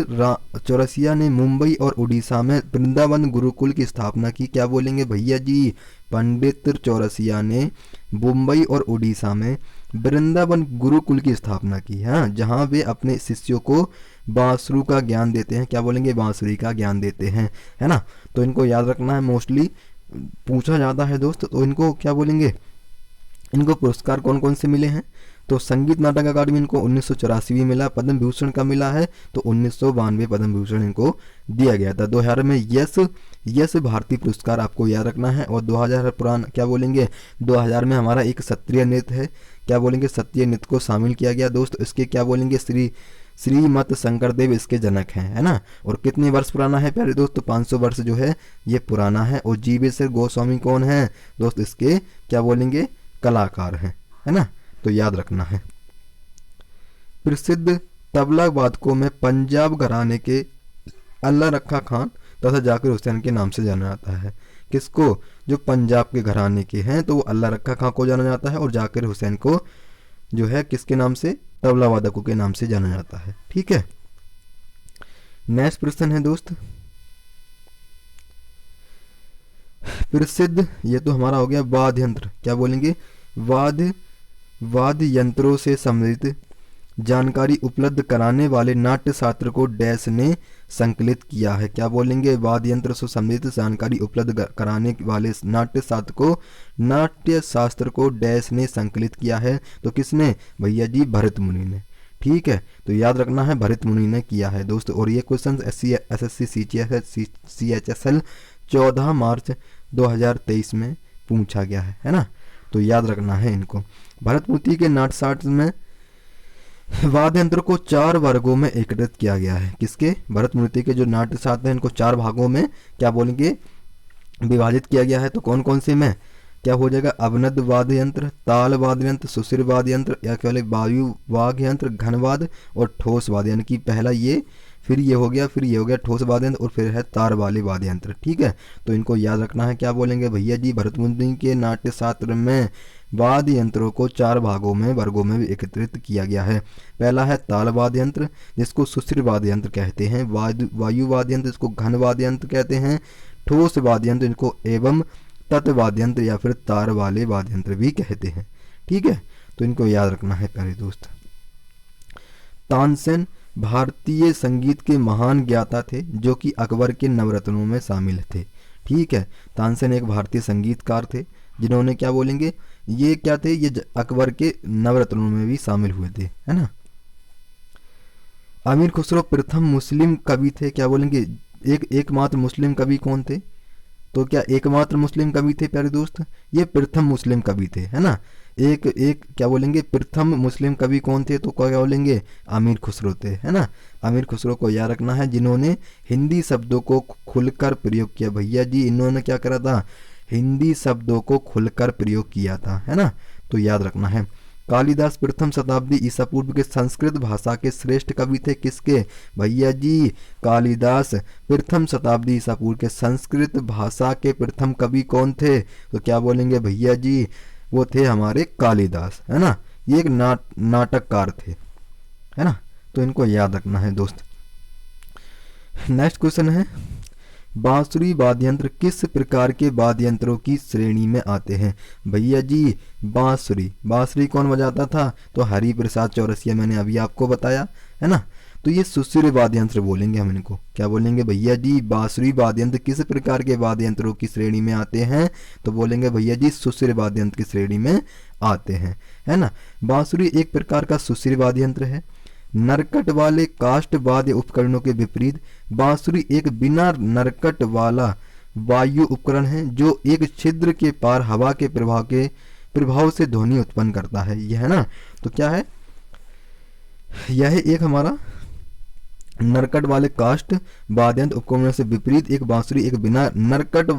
चौरसिया ने मुंबई और उड़ीसा में वृंदावन गुरुकुल की स्थापना की, क्या बोलेंगे भैया जी? पंडित चौरसिया ने मुंबई और उड़ीसा में वृंदावन गुरुकुल की स्थापना की, हाँ, जहाँ वे अपने शिष्यों को बांसुरी का ज्ञान देते हैं, क्या बोलेंगे? बांसुरी का ज्ञान देते हैं, है ना। तो इनको याद रखना है, मोस्टली पूछा जाता है दोस्त। तो इनको क्या बोलेंगे? इनको पुरस्कार कौन कौन से मिले हैं? तो संगीत नाटक अकादमी इनको 1984 में मिला। पद्म विभूषण का मिला है तो 1992 पद्म विभूषण इनको दिया गया था। 2000 में यश भारतीय पुरस्कार आपको याद रखना है। और 2000 पुराना क्या बोलेंगे? 2000 में हमारा एक सत्रिय नृत्य है, क्या बोलेंगे? सत्रिय नृत्य को शामिल किया गया दोस्त। इसके क्या बोलेंगे? श्रीमत शंकरदेव इसके जनक हैं, है ना। और कितने वर्ष पुराना है प्यारे दोस्त? 500 वर्ष जो है ये पुराना है। और जीवेश्वर गोस्वामी कौन है दोस्त? इसके क्या बोलेंगे? कलाकार हैं, है ना। तो याद रखना है। प्रसिद्ध तबला वादकों में पंजाब घराने के अल्लाह रखा खान तथा जाकिर हुसैन के नाम से जाना जाता है। किसको? जो पंजाब के घराने के हैं तो वो अल्लाह रखा खान को जाना जाता है, और जाकिर हुसैन को जो है किसके नाम से? तबला वादकों के नाम से जाना जाता है, ठीक है। नेक्स्ट प्रश्न है दोस्त, प्रसिद्ध, ये तो हमारा हो गया वाद्य यंत्र, क्या बोलेंगे? वाद्य यंत्रों से संबंधित जानकारी उपलब्ध कराने वाले नाट्य शास्त्र को डैश ने संकलित किया है, क्या बोलेंगे? वाद्य यंत्र से संबंधित जानकारी उपलब्ध कराने वाले नाट्य शास्त्र को डैश ने संकलित किया है। तो किसने? भैया जी भरत मुनि ने, ठीक है। तो याद रखना है भरत मुनि ने किया है दोस्त। और ये क्वेश्चन SSC CHSL 14 मार्च 2023 में पूछा गया है ना। तो याद रखना है इनको। भरत मुनि के नाट्यशास्त्र में वाद्य यंत्र को 4 वर्गों में एकत्रित किया गया है। किसके? भरत मुनि के जो नाट्यशास्त्र है इनको 4 भागों में क्या बोलेंगे? विभाजित किया गया है। तो कौन कौन से में क्या हो जाएगा? अवनद वाद्य यंत्र, ताल वाद्य यंत्र, सुशिर वाद्य यंत्र, या केवल वायु वाद्य यंत्र, घनवाद और ठोस वाद्य यंत्र की पहला ये, फिर ये हो गया, फिर ये हो गया ठोस वाद्य यंत्र, और फिर है तार वाले वाद्य यंत्र, ठीक है। तो इनको याद रखना है। क्या बोलेंगे भैया जी? भरत मुनि के नाट्य शास्त्र में वाद्य यंत्रों को 4 वर्गों में एकत्रित किया गया है। पहला है ताल वाद्य यंत्र, जिसको सुशिर वाद्य यंत्र कहते हैं। वायु वाद्य यंत्र, जिसको घन वाद्य यंत्र कहते हैं। ठोस वाद्य यंत्र, इनको एवं तत्व वाद्य यंत्र या फिर तार वाले वाद्य यंत्र भी कहते हैं, ठीक है। तो इनको याद रखना है प्यारे दोस्त। तानसेन भारतीय संगीत के महान ज्ञाता थे, जो कि अकबर के नवरत्नों में शामिल थे, ठीक है। तानसेन एक भारतीय संगीतकार थे जिन्होंने क्या बोलेंगे? ये क्या थे? ये अकबर के नवरत्नों में भी शामिल हुए थे, है ना। अमीर खुसरो प्रथम मुस्लिम कवि थे, क्या बोलेंगे? एकमात्र मुस्लिम कवि कौन थे? तो क्या एकमात्र मुस्लिम कवि थे प्यारे दोस्त? ये प्रथम मुस्लिम कवि थे, है ना। एक क्या बोलेंगे? प्रथम मुस्लिम कवि कौन थे? तो क्या बोलेंगे? अमीर खुसरो थे, है ना। अमीर खुसरो को याद रखना है, जिन्होंने हिंदी शब्दों को खुलकर प्रयोग किया। भैया जी इन्होंने क्या करा था? हिंदी शब्दों को खुलकर प्रयोग किया था, है ना। तो याद रखना है। कालिदास प्रथम शताब्दी ईसा पूर्व के संस्कृत भाषा के श्रेष्ठ कवि थे, किसके? भैया जी कालिदास प्रथम शताब्दी ईसा पूर्व के संस्कृत भाषा के प्रथम कवि कौन थे? तो क्या बोलेंगे भैया जी? वो थे हमारे कालिदास, है ना। ये एक नाटककार थे, है ना। तो इनको याद रखना है दोस्त। नेक्स्ट क्वेश्चन है, बांसुरी वाद्य यंत्र किस प्रकार के वाद्य यंत्रों की श्रेणी में आते हैं? भैया जी बांसुरी कौन बजाता था? तो हरि प्रसाद चौरसिया, मैंने अभी आपको बताया, है ना। तो ये सुश्री वाद्य यंत्र बोलेंगे हम इनको। क्या बोलेंगे भैया जी? बांसुरी वाद्य यंत्र किस प्रकार के वाद्य यंत्रों की श्रेणी में आते हैं? तो बोलेंगे भैया जी सुश्री वाद्य यंत्र की श्रेणी में आते हैं, है ना। बांसुरी एक प्रकार का सुश्री वाद्य यंत्र है। नरकट वाले काष्ठ वाद्य उपकरणों के विपरीत बांसुरी एक बिना नरकट वाला वायु उपकरण है जो एक छिद्र के पार हवा के प्रभाव से ध्वनि उत्पन्न करता है, यह है ना। तो क्या है? यह एक हमारा नरकट वाले काष्ठ वाद्य यंत्र उपकरणों से विपरीत एक बांसुरी एक बिना नरकट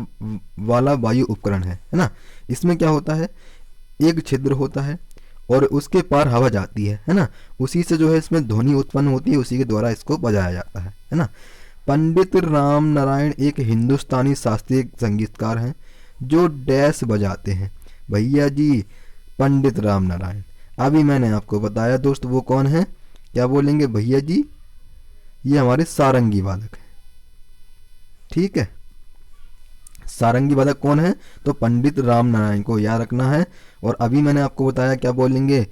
वाला वायु उपकरण है ना। इसमें क्या होता है? एक छिद्र होता है और उसके पार हवा जाती है ना। उसी से जो है इसमें ध्वनि उत्पन्न होती है, उसी के द्वारा इसको बजाया जाता है ना। पंडित राम नारायण एक हिंदुस्तानी शास्त्रीय संगीतकार हैं जो डैश बजाते हैं। भैया जी पंडित राम नारायण, अभी मैंने आपको बताया दोस्त वो कौन है? क्या बोलेंगे भैया जी? ये हमारे सारंगी वादक है, ठीक है। सारंगी वादक कौन है? तो पंडित राम नारायण को याद रखना है। और अभी मैंने आपको बताया, क्या बोलेंगे?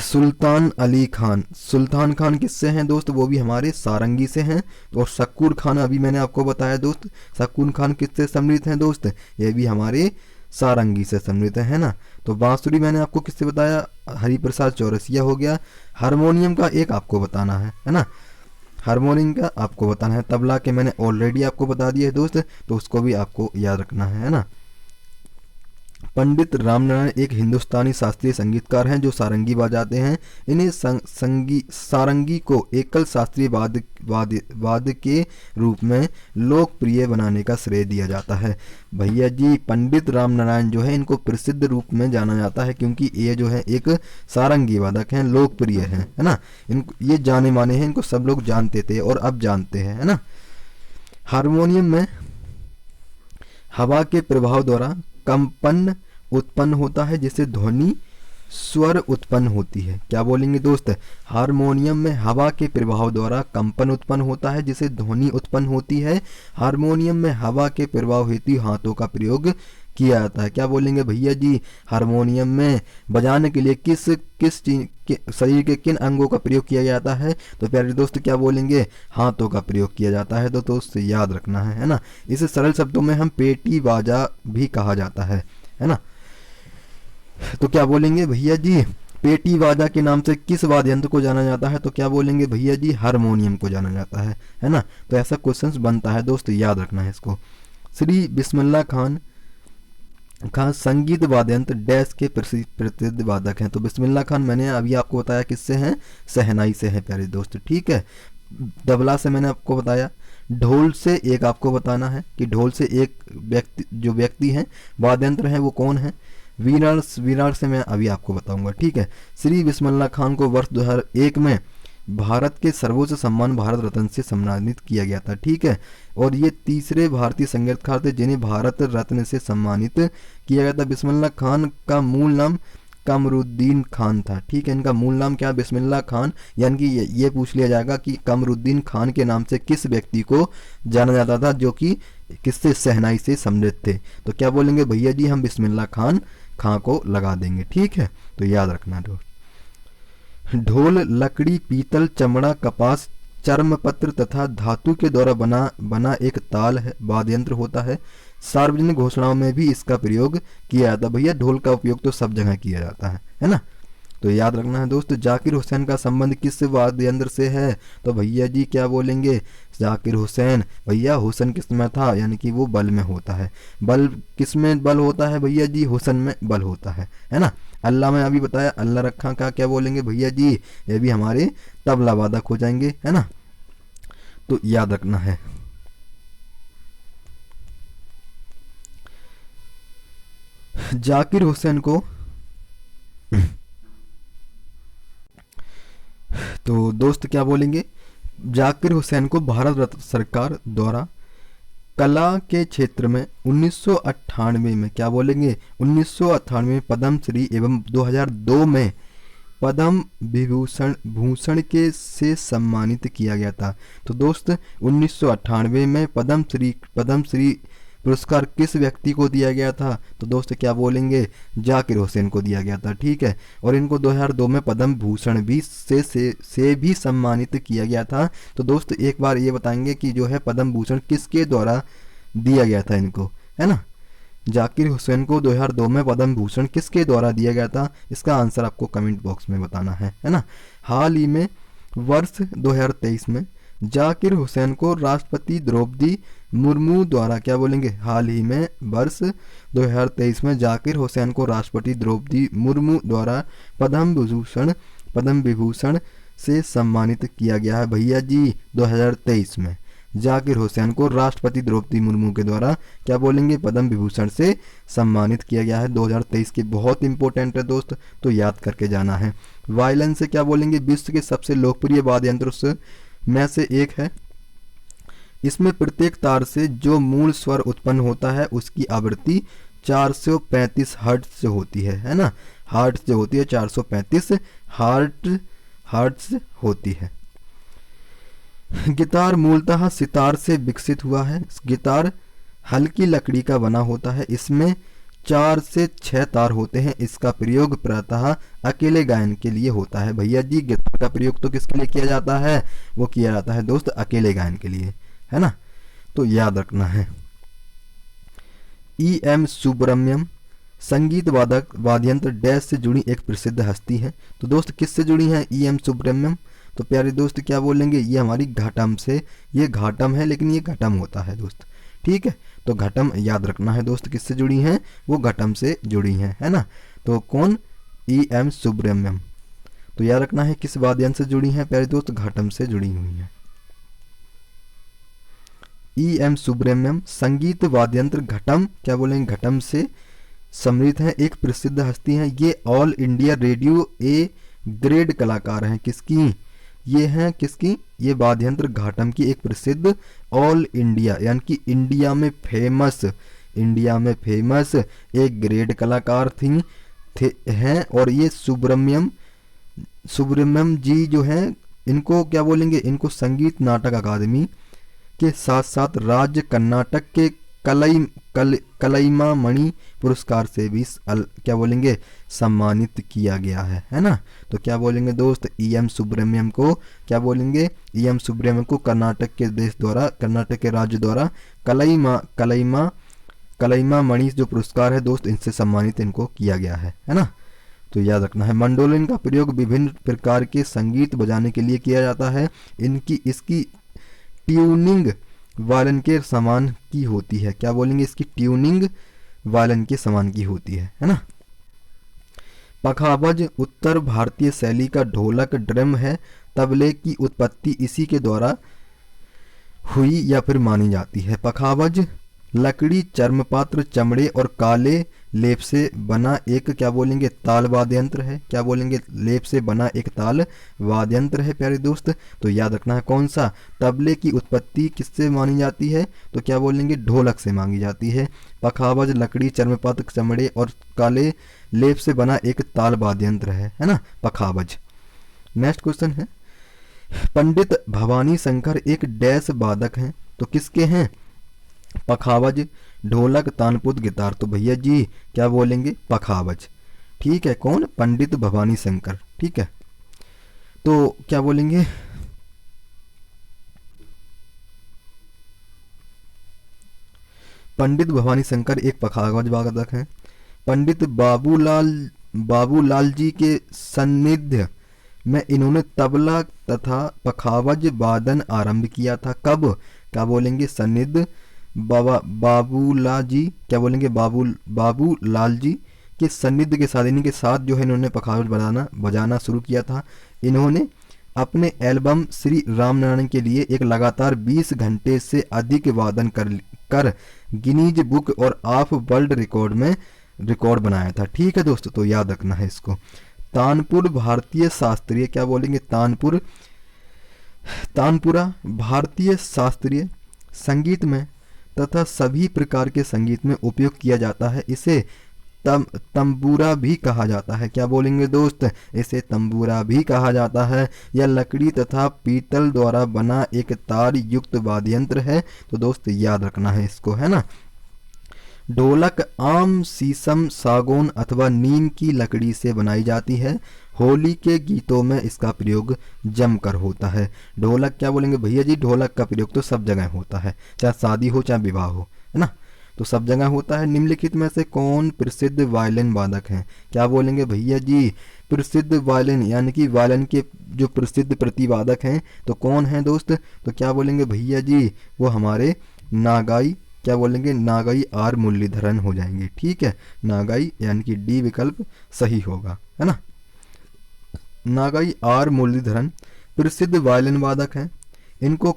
सुल्तान अली खान। सुल्तान खान किससे हैं दोस्त? वो भी हमारे सारंगी से हैं। और शकूर खान अभी मैंने आपको बताया दोस्त, शकूर खान किससे सम्मिलित हैं दोस्त? ये भी हमारे सारंगी से सम्मिलित है ना। तो बांसुरी मैंने आपको किससे बताया? हरिप्रसाद चौरसिया हो गया। हारमोनियम का एक आपको बताना है ना। हारमोनियम का आपको बताना है। तबला के मैंने ऑलरेडी आपको बता दिया है दोस्त, तो उसको भी आपको याद रखना है ना। पंडित रामनारायण एक हिंदुस्तानी शास्त्रीय संगीतकार हैं जो सारंगी बजाते हैं। इन्हें सारंगी को एकल शास्त्रीय वाद्य के रूप में लोकप्रिय बनाने का श्रेय दिया जाता है। भैया जी पंडित रामनारायण जो है इनको प्रसिद्ध रूप में जाना जाता है क्योंकि ये जो है एक सारंगी वादक हैं, लोकप्रिय हैं, है ना। इनको ये जाने माने हैं, इनको सब लोग जानते थे और अब जानते हैं, है ना। हारमोनियम में हवा के प्रभाव द्वारा कंपन उत्पन्न होता है जिससे ध्वनि स्वर उत्पन्न होती है। क्या बोलेंगे दोस्त? हारमोनियम में हवा के प्रभाव द्वारा कंपन उत्पन्न होता है जिससे ध्वनि उत्पन्न होती है। हारमोनियम में हवा के प्रभाव हेतु हाथों का प्रयोग किया जाता है। क्या बोलेंगे भैया जी? हारमोनियम में बजाने के लिए किस शरीर के किन अंगों का प्रयोग किया जाता है? तो प्यारे दोस्त क्या बोलेंगे? हाथों का प्रयोग किया जाता है। तो दोस्त याद रखना है ना। इसे सरल शब्दों में हम पेटी बाजा भी कहा जाता है ना। तो क्या बोलेंगे भैया जी? पेटी बाजा के नाम से किस वाद्य यंत्र को जाना जाता है? तो क्या बोलेंगे भैया जी? हारमोनियम को जाना जाता है ना। तो ऐसा क्वेश्चंस बनता है दोस्त, याद रखना है इसको। श्री बिस्मिल्लाह खान संगीत वाद्य यंत्र डैश के प्रसिद्ध वादक हैं। तो बिस्मिल्लाह खान मैंने अभी आपको बताया किससे हैं? शहनाई से हैं प्यारे दोस्त, ठीक है। तबला से मैंने आपको बताया। ढोल से एक आपको बताना है कि ढोल से एक व्यक्ति हैं वाद्य यंत्र है वो कौन है? वीणार से मैं अभी आपको बताऊंगा, ठीक है। श्री बिस्मिल्लाह खान को वर्ष 2001 में भारत के सर्वोच्च सम्मान भारत रत्न से सम्मानित किया गया था, ठीक है। और ये तीसरे भारतीय संगीतकार थे जिन्हें भारत रत्न से सम्मानित किया गया था। बिस्मिल्लाह खान का मूल नाम कमरुद्दीन खान था, ठीक है। इनका मूल नाम क्या? बिस्मिल्लाह खान। यानी कि ये पूछ लिया जाएगा कि कमरुद्दीन खान के नाम से किस व्यक्ति को जाना जाता था जो कि किससे? शहनाई से सम्मिलित थे। तो क्या बोलेंगे भैया जी? हम बिस्मिल्लाह खान को लगा देंगे, ठीक है। तो याद रखना दोस्त। ढोल लकड़ी, पीतल, चमड़ा, कपास, चर्मपत्र तथा धातु के द्वारा बना एक ताल है वाद्य यंत्र होता है। सार्वजनिक घोषणाओं में भी इसका प्रयोग किया जाता है। भैया ढोल का उपयोग तो सब जगह किया जाता है ना। तो याद रखना है दोस्त। जाकिर हुसैन का संबंध किस वाद्य यंत्र से है? तो भैया जी क्या बोलेंगे? जाकिर हुसैन, भैया हुसन किस में था? यानी कि वो बल में होता है। बल किस में बल होता है भैया जी? हुसन में बल होता है ना। अल्लाह में अभी बताया, अल्लाह रखा का क्या बोलेंगे भैया जी? ये भी हमारे तबला वादक हो जाएंगे, है ना। तो याद रखना है। जाकिर हुसैन को तो दोस्त क्या बोलेंगे, जाकिर हुसैन को भारत रत्न सरकार द्वारा कला के क्षेत्र में 1998 में क्या बोलेंगे, 1998 में पद्मश्री एवं 2002 में पद्म विभूषण भूषण के से सम्मानित किया गया था। तो दोस्त 1998 में पद्मश्री पुरस्कार किस व्यक्ति को दिया गया था, तो दोस्त क्या बोलेंगे, जाकिर हुसैन को दिया गया था। ठीक है, और इनको 2002 में पद्म भूषण भी से भी सम्मानित किया गया था। तो दोस्त एक बार ये बताएंगे कि जो है पद्म भूषण किसके द्वारा दिया गया था इनको, है ना। जाकिर हुसैन को 2002 में पद्म भूषण किसके द्वारा दिया गया था, इसका आंसर आपको कमेंट बॉक्स में बताना है ना। हाल ही में वर्ष 2023 में जाकिर हुसैन को राष्ट्रपति द्रौपदी मुर्मू द्वारा क्या बोलेंगे, हाल ही में वर्ष 2023 में जाकिर हुसैन को राष्ट्रपति द्रौपदी मुर्मू द्वारा पद्म विभूषण से सम्मानित किया गया है भैया जी। 2023 में जाकिर हुसैन को राष्ट्रपति द्रौपदी मुर्मू के द्वारा क्या बोलेंगे, पद्म विभूषण से सम्मानित किया गया है। 2023 के बहुत इंपॉर्टेंट है दोस्त, तो याद करके जाना है। वायलिन से क्या बोलेंगे, विश्व के सबसे लोकप्रिय वाद्य यंत्र में से एक है। इसमें प्रत्येक तार से जो मूल स्वर उत्पन्न होता है उसकी आवृत्ति 435 हर्ट्ज से होती है ना। हर्ट्ज से होती है, 435 हर्ट्ज होती है। गिटार मूलतः सितार से विकसित हुआ है। गिटार हल्की लकड़ी का बना होता है। इसमें 4 से 6 तार होते हैं। इसका प्रयोग प्रायतः अकेले गायन के लिए होता है भैया जी। गिटार का प्रयोग तो किसके लिए किया जाता है, वो किया जाता है दोस्त अकेले गायन के लिए, है ना, तो याद रखना है। E.M. सुब्रमण्यम संगीत वाद्यंत्र डैश से जुड़ी एक प्रसिद्ध हस्ती है। तो दोस्त किससे जुड़ी हैं E.M. सुब्रमण्यम, तो प्यारे दोस्त क्या बोलेंगे, ये हमारी घटम से, ये घटम है लेकिन ये घटम होता है दोस्त। ठीक है, तो घटम याद रखना है दोस्त, किससे जुड़ी हैं, वो घटम से जुड़ी हैं, है ना। तो कौन, E.M. सुब्रमण्यम। तो याद रखना है किस वाद्यंत्र से जुड़ी हैं प्यारे दोस्त, घटम से जुड़ी हुई हैं। E.M. सुब्रमण्यम संगीत वाद्यंत्र घटम क्या बोलेंगे, घटम से समृद्ध है, एक प्रसिद्ध हस्ती हैं। ये all India radio A grade कलाकार हैं। किसकी, ये हैं किसकी, ये वाद्यंत्र घाटम की एक प्रसिद्ध ऑल इंडिया यानी कि इंडिया में फेमस एक ग्रेड कलाकार हैं। और ये सुब्रमण्यम जी जो हैं, इनको क्या बोलेंगे, इनको संगीत नाटक अकादमी के साथ साथ राज्य कर्नाटक के कलईमामणि पुरस्कार से भी क्या बोलेंगे, सम्मानित किया गया है ना। तो क्या बोलेंगे दोस्त, E.M. सुब्रमण्यम को क्या बोलेंगे, E.M. सुब्रमण्यम को कर्नाटक के देश द्वारा, कर्नाटक के राज्य द्वारा कलईमामणि जो पुरस्कार है दोस्त, इनसे सम्मानित इनको किया गया है ना। तो याद रखना है। मंडोलिन का प्रयोग विभिन्न प्रकार के संगीत बजाने के लिए किया जाता है। इसकी ट्यूनिंग वायलिन के समान की होती है। क्या बोलेंगे, इसकी ट्यूनिंग वायलिन के समान की होती है ना। पखावज उत्तर भारतीय शैली का ढोलक ड्रम है। तबले की उत्पत्ति इसी के द्वारा हुई या फिर मानी जाती है। पखावज लकड़ी, चर्मपात्र, चमड़े और काले लेप से बना एक क्या बोलेंगे, ताल वाद्यंत्र है। क्या बोलेंगे, लेप से बना एक ताल वाद्यंत्र है प्यारे दोस्त। तो याद रखना है कौन सा, तबले की उत्पत्ति किससे मानी जाती है, तो क्या बोलेंगे, ढोलक से मांगी जाती है। पखावज लकड़ी, चर्मपात्र, चमड़े और काले लेप से बना एक ताल वाद्यंत्र है ना, पखावज। नेक्स्ट क्वेश्चन है, पंडित भवानी शंकर एक डैश वादक हैं। तो किसके हैं, पखावज, ढोलक, तानपुत, गिटार। तो भैया जी क्या बोलेंगे, पखावज। ठीक है, कौन, पंडित भवानी शंकर। ठीक है, तो क्या बोलेंगे, पंडित भवानी शंकर एक पखावज वादक हैं। पंडित बाबूलाल जी के सान्निध्य में इन्होंने तबला तथा पखावज वादन आरंभ किया था। कब, क्या बोलेंगे, सान्निध्य बाबूलाल जी, क्या बोलेंगे, बाबूलाल जी के सान्निध्य के साथ, इन्हीं के साथ जो है इन्होंने पखावज बजाना शुरू किया था। इन्होंने अपने एल्बम श्री रामनारायण के लिए एक लगातार 20 घंटे से अधिक वादन कर गिनीज बुक और ऑफ वर्ल्ड रिकॉर्ड में रिकॉर्ड बनाया था। ठीक है दोस्तों, तो याद रखना है इसको। तानपुर भारतीय शास्त्रीय, क्या बोलेंगे, तानपुरा भारतीय शास्त्रीय संगीत में तथा सभी प्रकार के संगीत में उपयोग किया जाता है। इसे तंबूरा भी कहा जाता है। क्या बोलेंगे दोस्त, इसे तंबूरा भी कहा जाता है। यह लकड़ी तथा पीतल द्वारा बना एक तार युक्त वाद्य यंत्र है। तो दोस्त याद रखना है इसको, है ना। ढोलक आम, शीशम, सागौन अथवा नीम की लकड़ी से बनाई जाती है। होली के गीतों में इसका प्रयोग जमकर होता है। ढोलक, क्या बोलेंगे भैया जी, ढोलक का प्रयोग तो सब जगह होता है, चाहे शादी हो चाहे विवाह हो, है ना, तो सब जगह होता है। निम्नलिखित में से कौन प्रसिद्ध वायलिन वादक हैं? क्या बोलेंगे भैया जी, प्रसिद्ध वायलिन यानी कि वायलिन के जो प्रसिद्ध प्रतिवादक हैं तो कौन है दोस्त? तो क्या बोलेंगे भैया जी, वो हमारे नागाई, क्या बोलेंगे, नागाई आर मुरलीधरन हो जाएंगे। ठीक है, नागाई यानी कि डी विकल्प सही होगा, है ना। नागाई आर मुरलीधरन प्रसिद्ध वायलिन वादक हैं। इनको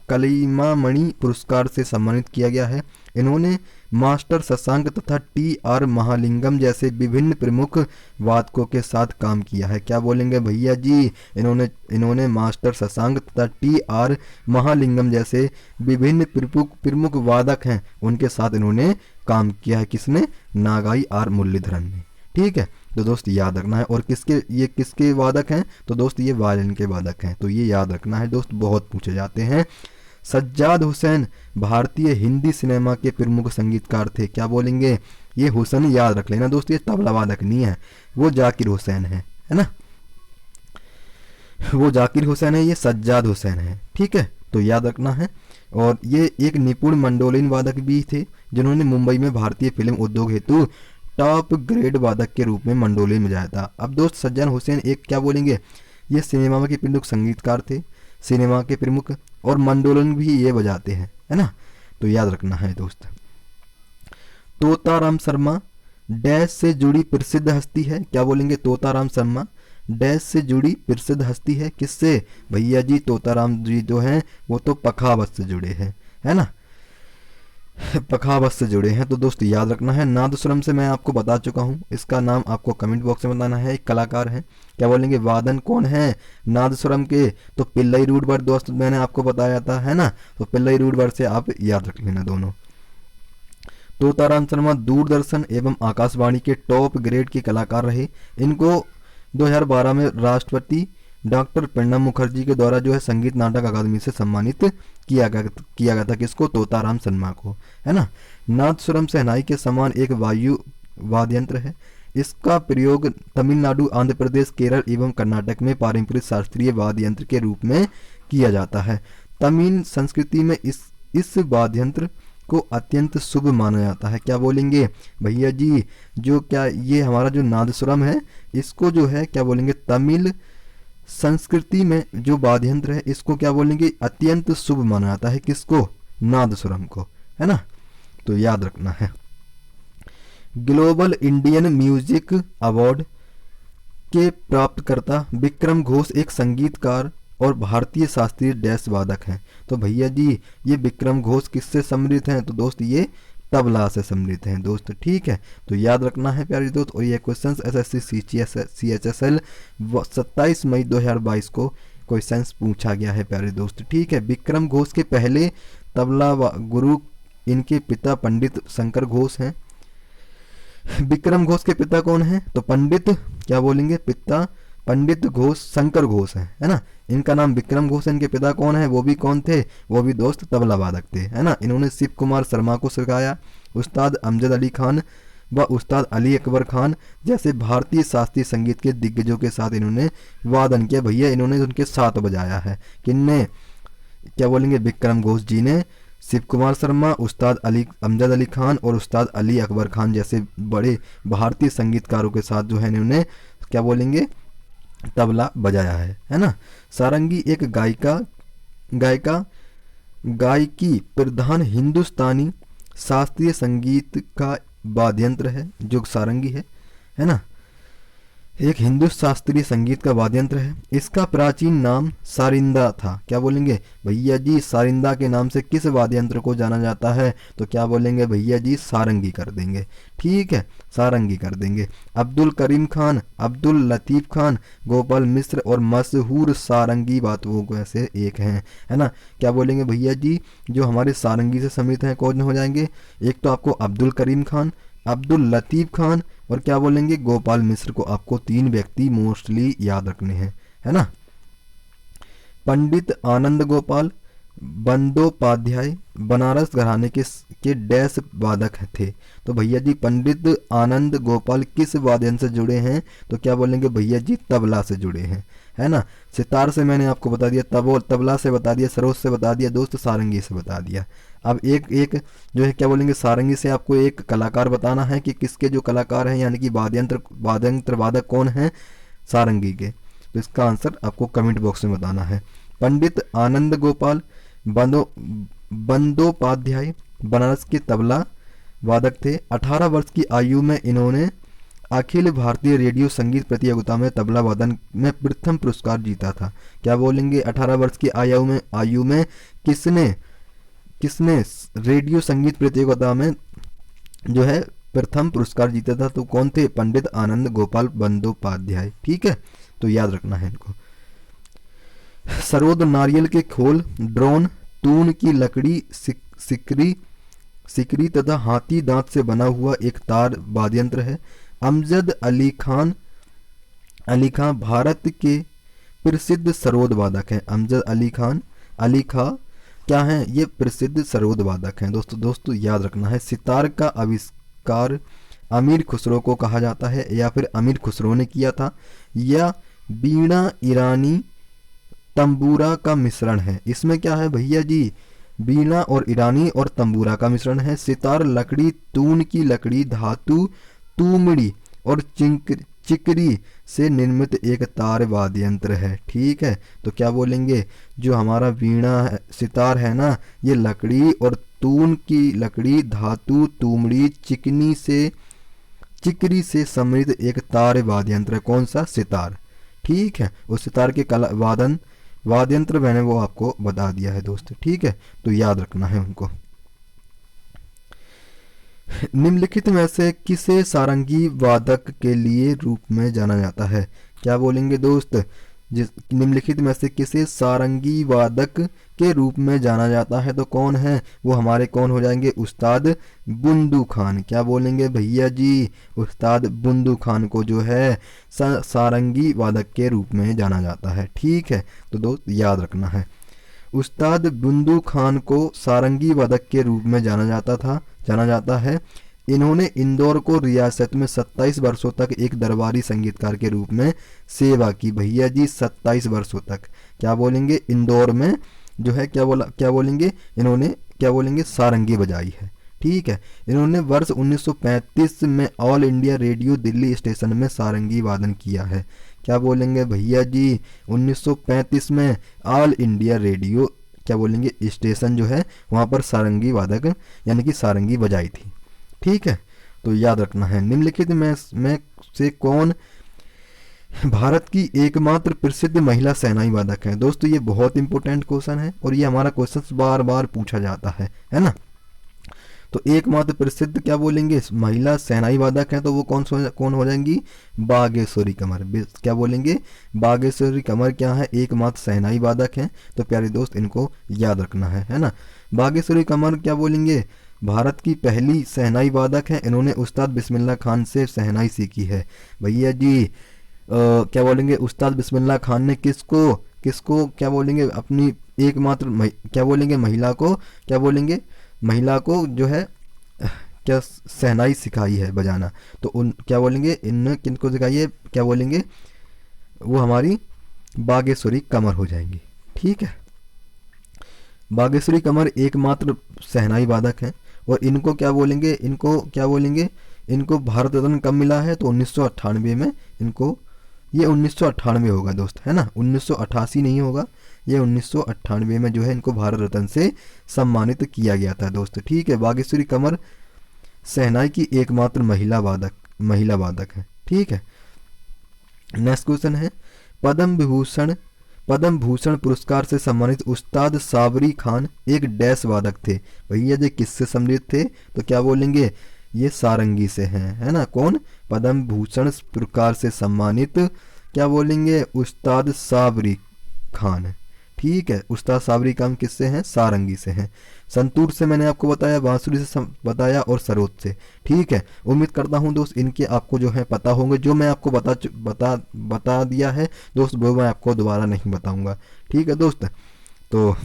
कलईमामणि पुरस्कार से सम्मानित किया गया है। इन्होंने मास्टर शशांक तथा टी आर महालिंगम जैसे विभिन्न प्रमुख वादकों के साथ काम किया है। क्या बोलेंगे भैया जी, इन्होंने मास्टर शशांक तथा टी आर महालिंगम जैसे विभिन्न प्रमुख वादक हैं उनके साथ इन्होंने काम किया है। किसने? नागाई आर मुरलीधरन ने। ठीक है, तो दोस्त याद रखना है। और किसके वादक हैं? तो दोस्त ये वायलिन के वादक हैं, तो ये याद रखना है दोस्त, बहुत पूछे जाते हैं। सज्जाद हुसैन भारतीय हिंदी सिनेमा के प्रमुख संगीतकार थे। क्या बोलेंगे? ये हुसैन याद रख लेना दोस्त, ये तबला वादक नहीं है, वो जाकिर हुसैन है ना, वो जाकिर हुसैन है, ये सज्जाद हुसैन है। ठीक है, तो याद रखना है। और ये एक निपुण मंडोलिन वादक भी थे जिन्होंने मुंबई में भारतीय फिल्म उद्योग हेतु टॉप ग्रेड वादक के रूप में मंडोलिन बजाया था। अब दोस्त सज्जाद हुसैन एक, क्या बोलेंगे, ये सिनेमा के प्रमुख संगीतकार थे, सिनेमा के प्रमुख, और मंडोलिन भी ये बजाते हैं, है ना, तो याद रखना है दोस्त। तोताराम शर्मा डैश से जुड़ी प्रसिद्ध हस्ती है। क्या बोलेंगे? तोताराम शर्मा डैश से जुड़ी प्रसिद्ध हस्ती है। किससे? भैया जी तोताराम जी जो हैं वो तो पखावत से जुड़े हैं, है ना, पखावत से जुड़े हैं। तो दोस्त याद रखना है। नादस्वरम से मैं आपको बता चुका हूँ, इसका नाम आपको कमेंट बॉक्स में बताना है। एक कलाकार है, क्या बोलेंगे, वादन कौन है नादस्वरम के? तो पिल्लई रूडबर दोस्त मैंने आपको बताया था, है ना, तो पिल्लई रूडबर से आप याद रख लेना दोनों। तोताराम शर्मा दूरदर्शन एवं आकाशवाणी के टॉप ग्रेड के कलाकार रहे। इनको 2012 में राष्ट्रपति डॉक्टर प्रणब मुखर्जी के द्वारा जो है संगीत नाटक अकादमी से सम्मानित किया गया था। किसको? तोताराम शर्मा को, है ना। नादस्वरम शहनाई के समान एक वायु वाद्य यंत्र है। इसका प्रयोग तमिलनाडु, आंध्र प्रदेश, केरल एवं कर्नाटक में पारंपरिक शास्त्रीय वाद्य यंत्र के रूप में किया जाता है। तमिल संस्कृति में इस वाद्य यंत्र को अत्यंत शुभ माना जाता है। क्या बोलेंगे भैया जी, जो क्या ये हमारा जो नादस्वरम है इसको जो है क्या बोलेंगे, तमिल संस्कृति में जो वाद्य यंत्र है इसको क्या बोलेंगे, अत्यंत शुभ माना जाता है। किसको? नादस्वरम को, है ना, तो याद रखना है। ग्लोबल इंडियन म्यूजिक अवार्ड के प्राप्तकर्ता विक्रम घोष एक संगीतकार और भारतीय शास्त्रीय डैश वादक हैं। तो भैया जी ये विक्रम घोष किससे सम्मिलित हैं? तो दोस्त ये तबला से सम्मिलित हैं दोस्त। ठीक है, तो याद रखना है प्यारे दोस्त। और ये क्वेश्चंस एसएससी CHSL 27 मई 2022 को क्वेश्चंस पूछा गया है प्यारे दोस्त। ठीक है, विक्रम घोष के पहले तबला गुरु इनके पिता पंडित शंकर घोष हैं। विक्रम घोष के पिता कौन है? तो पंडित, क्या बोलेंगे, पिता पंडित घोष शंकर घोष है ना। इनका नाम विक्रम घोष है। इनके पिता कौन है? वो भी कौन थे? वो भी दोस्त तबला वादक थे, है ना। इन्होंने शिव कुमार शर्मा को सिखाया। उस्ताद अमजद अली खान व उस्ताद अली अकबर खान जैसे भारतीय शास्त्रीय संगीत के दिग्गजों के साथ इन्होंने वादन किया। भैया इन्होंने उनके साथ बजाया है। किनने? क्या बोलेंगे, विक्रम घोष जी ने शिव कुमार शर्मा, उस्ताद अमजद अली खान और उस्ताद अली अकबर खान जैसे बड़े भारतीय संगीतकारों के साथ जो है इन्होंने क्या बोलेंगे, तबला बजाया है ना। सारंगी एक गायकी प्रधान हिंदुस्तानी शास्त्रीय संगीत का वाद्य यंत्र है जो सारंगी है ना। एक हिंदू शास्त्रीय संगीत का वाद्य यंत्र है। इसका प्राचीन नाम सारिंदा था। क्या बोलेंगे भैया जी, सारिंदा के नाम से किस वाद्य यंत्र को जाना जाता है? तो क्या बोलेंगे भैया जी, सारंगी कर देंगे। ठीक है, सारंगी कर देंगे। अब्दुल करीम खान, अब्दुल लतीफ़ खान, गोपाल मिश्र और मशहूर सारंगी वादकों में से एक हैं, है ना। क्या बोलेंगे भैया जी, जो हमारे सारंगी से सम्मिलित हैं कौन हो जाएंगे? एक तो आपको अब्दुल करीम खान, अब्दुल लतीफ़ खान और क्या बोलेंगे गोपाल मिश्र को आपको 3 व्यक्ति मोस्टली याद रखने हैं, है ना। पंडित आनंद गोपाल बंदोपाध्याय बनारस घराने के डैश वादक थे। तो भैया जी पंडित आनंद गोपाल किस वाद्य यंत्र से जुड़े हैं? तो क्या बोलेंगे भैया जी, तबला से जुड़े हैं, है ना। सितार से मैंने आपको बता दिया, तबला से बता दिया, सरोद से बता दिया दोस्त, सारंगी से बता दिया। अब एक एक जो है क्या बोलेंगे सारंगी से आपको एक कलाकार बताना है कि किसके जो कलाकार हैं, यानी कि वाद्य यंत्र वादक कौन है सारंगी के। तो इसका आंसर आपको कमेंट बॉक्स में बताना है। पंडित आनंद गोपाल बंदोपाध्याय बनारस के तबला वादक थे। 18 वर्ष की आयु में इन्होंने अखिल भारतीय रेडियो संगीत प्रतियोगिता में तबला वादन में प्रथम पुरस्कार जीता था। क्या बोलेंगे 18 वर्ष की आयु में किसने रेडियो संगीत प्रतियोगिता में जो है प्रथम पुरस्कार जीता था? तो कौन थे? पंडित आनंद गोपाल बंदोपाध्याय। ठीक है, तो याद रखना है इनको। सरोद नारियल के खोल, ड्रोन, तून की लकड़ी, सिकरी तथा हाथी दांत से बना हुआ एक तार वाद्य यंत्र है। अमजद अली खान भारत के प्रसिद्ध सरोद वादक हैं। अमजद अली खां क्या हैं? ये प्रसिद्ध सरोद वादक हैं। दोस्तों याद रखना है। सितार का आविष्कार अमीर खुसरो को कहा जाता है, या फिर अमीर खुसरो ने किया था, या बीणा ईरानी तंबूरा का मिश्रण है। इसमें क्या है भैया जी? बीणा और ईरानी और तंबूरा का मिश्रण है। सितार लकड़ी, तून की लकड़ी, धातु, तुमड़ी और चिकरी से निर्मित एक तार वाद्य यंत्र है। ठीक है, तो क्या बोलेंगे जो हमारा वीणा है, सितार है ना, ये लकड़ी और तून की लकड़ी, धातु, तुमड़ी, चिकरी से समृद्ध एक तार वाद्य यंत्र है। कौन सा? सितार। ठीक है, उस सितार के वाद्य यंत्र मैंने वो आपको बता दिया है दोस्त। ठीक है, तो याद रखना है उनको। निम्नलिखित में से किसे सारंगी वादक के लिए रूप में जाना जाता है? क्या बोलेंगे दोस्त? निम्नलिखित में से किसे सारंगी वादक के रूप में जाना जाता है? तो कौन है वो? हमारे कौन हो जाएंगे? उस्ताद बुंदू खान। क्या बोलेंगे भैया जी? उस्ताद बुंदू खान को जो है सारंगी वादक के रूप में जाना जाता है। ठीक है, तो दोस्त याद रखना है। उस्ताद बुंदू खान को सारंगी वादक के रूप में जाना जाता है। इन्होंने इंदौर को रियासत में 27 वर्षों तक एक दरबारी संगीतकार के रूप में सेवा की। भैया जी 27 वर्षों तक क्या बोलेंगे? इंदौर में जो है क्या बोलेंगे इन्होंने क्या बोलेंगे सारंगी बजाई है। ठीक है, इन्होंने वर्ष 1935 में all India radio Delhi station में सारंगी वादन किया है। क्या बोलेंगे भैया जी? 1935 में ऑल इंडिया रेडियो क्या बोलेंगे स्टेशन जो है वहाँ पर सारंगी वादक यानी कि सारंगी बजाई थी। ठीक है, तो याद रखना है। निम्नलिखित में से कौन भारत की एकमात्र प्रसिद्ध महिला सेनाई वादक है? दोस्तों ये बहुत इंपॉर्टेंट क्वेश्चन है और ये हमारा क्वेश्चन बार बार पूछा जाता है ना। तो एकमात्र प्रसिद्ध क्या बोलेंगे महिला सेनाई वादक है, तो वो कौन हो जाएंगी? बागेश्वरी कमर। क्या बोलेंगे? बागेश्वरी कमर क्या है? एकमात्र सेनाई वादक है। तो प्यारे दोस्त इनको याद रखना है ना। बागेश्वरी कमर क्या बोलेंगे? भारत की पहली शहनाई वादक है। इन्होंने उस्ताद बिस्मिल्लाह खान से शहनाई सीखी है। भैया जी क्या बोलेंगे? उस्ताद बिस्मिल्लाह खान ने किसको क्या बोलेंगे अपनी एकमात्र क्या बोलेंगे महिला को क्या बोलेंगे महिला को जो है क्या शहनाई सिखाई है बजाना। तो उन क्या बोलेंगे इनने किनको सिखाई है? क्या बोलेंगे वो हमारी बागेश्वरी कमर हो जाएंगी। ठीक है, बागेश्वरी कमर एकमात्र शहनाई वादक हैं और इनको क्या बोलेंगे इनको भारत रत्न कब मिला है? तो 1998 में इनको, ये 1998 होगा दोस्त, है ना, 1988 नहीं होगा, ये 1998 में जो है इनको भारत रत्न से सम्मानित किया गया था दोस्त। ठीक है, बागेश्वरी कमर शहनाई की एकमात्र महिला वादक है। ठीक है, नेक्स्ट क्वेश्चन है, पद्म भूषण पुरस्कार से सम्मानित उस्ताद साबरी खान एक डैश वादक थे। भैया जी किससे सम्मानित थे? तो क्या बोलेंगे, ये सारंगी से हैं, है ना। कौन? पद्म भूषण पुरस्कार से सम्मानित क्या बोलेंगे, उस्ताद साबरी खान। ठीक है, उस्ताद साबरी खान किससे हैं? सारंगी से हैं। संतूर से मैंने आपको बताया, बांसुरी से बताया और सरोद से। ठीक है, उम्मीद करता हूं दोस्त इनके आपको जो है पता होंगे। जो मैं आपको बता दिया है दोस्त वो मैं आपको दोबारा नहीं बताऊंगा। ठीक है दोस्त, तो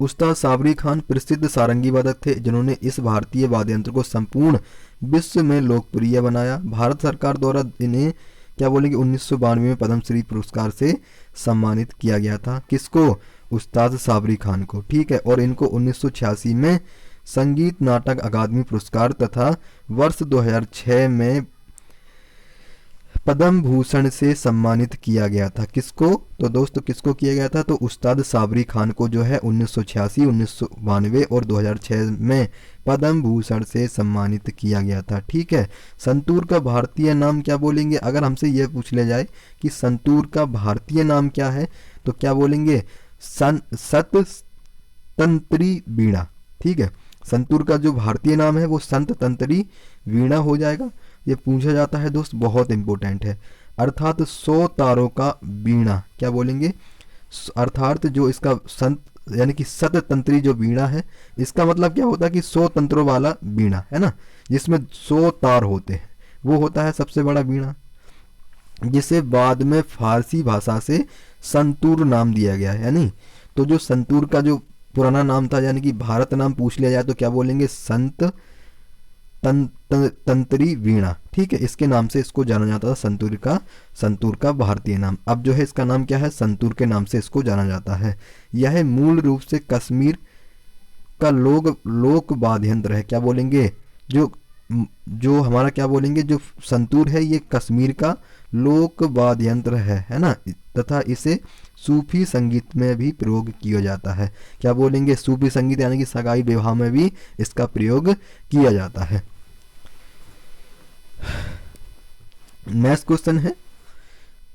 उस्ताद साबरी खान प्रसिद्ध सारंगी वादक थे जिन्होंने इस भारतीय वाद्य यंत्र को संपूर्ण विश्व में लोकप्रिय बनाया। भारत सरकार द्वारा इन्हें क्या बोलेंगे 1992 में पद्मश्री पुरस्कार से सम्मानित किया गया था। किसको? उस्ताद साबरी खान को। ठीक है, और इनको 1986 में संगीत नाटक अकादमी पुरस्कार तथा वर्ष 2006 में पद्म भूषण से सम्मानित किया गया था। किसको? तो दोस्तों किसको किया गया था? तो उस्ताद साबरी खान को जो है 1986, 1992 और 2006 में पद्म भूषण से सम्मानित किया गया था। ठीक है, संतूर का भारतीय नाम क्या बोलेंगे? अगर हमसे यह पूछ लिया जाए कि संतूर का भारतीय नाम क्या है तो क्या बोलेंगे? सत तंत्री वीणा। ठीक है, संतूर का जो भारतीय नाम है वो संत तंत्री वीणा हो जाएगा। ये पूछा जाता है दोस्त, बहुत इंपॉर्टेंट है। अर्थात 100 तारों का वीणा क्या बोलेंगे? अर्थात जो इसका संत यानी कि सततंत्री जो वीणा है, इसका मतलब क्या होता है कि 100 तंत्रों वाला वीणा, है ना, जिसमें 100 तार होते हैं, वो होता है सबसे बड़ा वीणा, जिसे बाद में फारसी भाषा से संतूर नाम दिया गया है। यानी तो जो संतूर का जो पुराना नाम था, यानी कि भारत नाम पूछ लिया जाए तो क्या बोलेंगे? संत तंत्री वीणा। ठीक है, इसके नाम से इसको जाना जाता था, संतूर का भारतीय नाम। अब जो है इसका नाम क्या है? संतूर के नाम से इसको जाना जाता है। यह मूल रूप से कश्मीर का लोक वाद्य यंत्र है। क्या बोलेंगे? जो हमारा क्या बोलेंगे, जो संतूर है ये कश्मीर का लोक वाद्य यंत्र है ना, तथा इसे सूफी संगीत में भी प्रयोग किया जाता है। क्या बोलेंगे? सूफी संगीत यानी कि सगाई विवाह में भी इसका प्रयोग किया जाता है। नेक्स्ट क्वेश्चन है,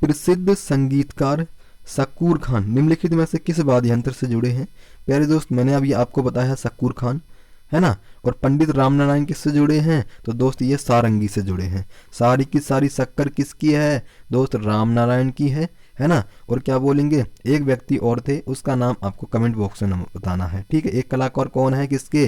प्रसिद्ध संगीतकार शकूर खान निम्नलिखित में से किस वाद्य यंत्र से जुड़े हैं? प्यारे दोस्त मैंने अभी आपको बताया शकूर खान, है ना। और पंडित रामनारायण किससे जुड़े हैं? तो दोस्त ये सारंगी से जुड़े हैं। सारी की सारी शक्कर किसकी है? दोस्त रामनारायण की है ना। और क्या बोलेंगे? एक व्यक्ति और थे, उसका नाम आपको कमेंट बॉक्स में बताना है। ठीक है, एक कलाकार कौन है किसके?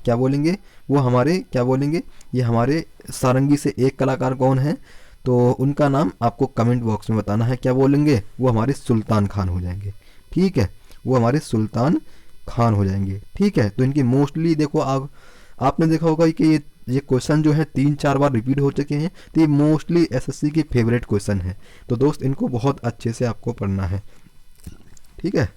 क्या बोलेंगे? वो हमारे क्या बोलेंगे, ये हमारे सारंगी से एक कलाकार कौन है, तो उनका नाम आपको कमेंट बॉक्स में बताना है। क्या बोलेंगे? वो हमारे सुल्तान खान हो जाएंगे। ठीक है, वो हमारे सुल्तान खान हो जाएंगे। ठीक है, तो इनकी मोस्टली देखो आपने देखा होगा कि ये क्वेश्चन जो है 3-4 बार रिपीट हो चुके हैं, तो ये मोस्टली एसएससी के फेवरेट क्वेश्चन है। तो दोस्त इनको बहुत अच्छे से आपको पढ़ना है। ठीक है,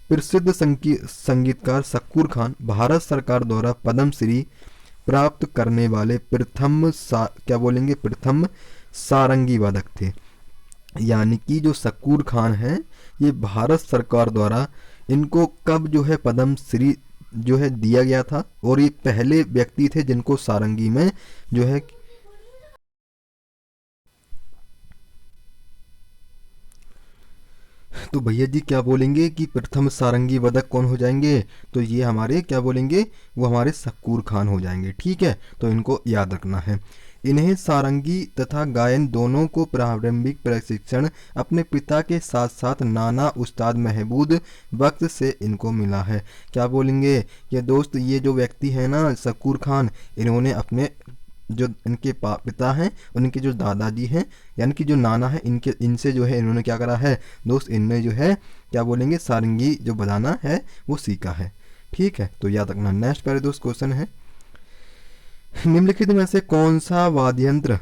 प्रसिद्ध संगीतकार शकूर खान भारत सरकार द्वारा पद्मश्री प्राप्त करने वाले प्रथम सारंगी वादक थे। यानी कि जो शकूर खान हैं ये भारत सरकार द्वारा इनको कब जो है पद्मश्री जो है दिया गया था, और ये पहले व्यक्ति थे जिनको सारंगी में जो है तो भैया जी क्या बोलेंगे कि प्रथम सारंगी वादक कौन हो जाएंगे? तो ये हमारे क्या बोलेंगे, वो हमारे शकूर खान हो जाएंगे। ठीक है, तो इनको याद रखना है। इन्हें सारंगी तथा गायन दोनों को प्रारंभिक प्रशिक्षण अपने पिता के साथ साथ नाना उस्ताद महमूद बख्श से इनको मिला है। क्या बोलेंगे? ये दोस्त ये जो व्यक्ति है ना शकूर खान, इन्होंने अपने जो इनके पिता हैं, उनके जो दादाजी हैं यानी कि जो नाना है, इनसे जो है इन्होंने क्या करा है दोस्त, इनने जो है क्या बोलेंगे सारंगी जो बजाना है वो सीखा है। ठीक है, तो याद रखना। नेक्स्ट पहले दोस्त क्वेश्चन है, निम्नलिखित में से कौन सा वाद्य यंत्र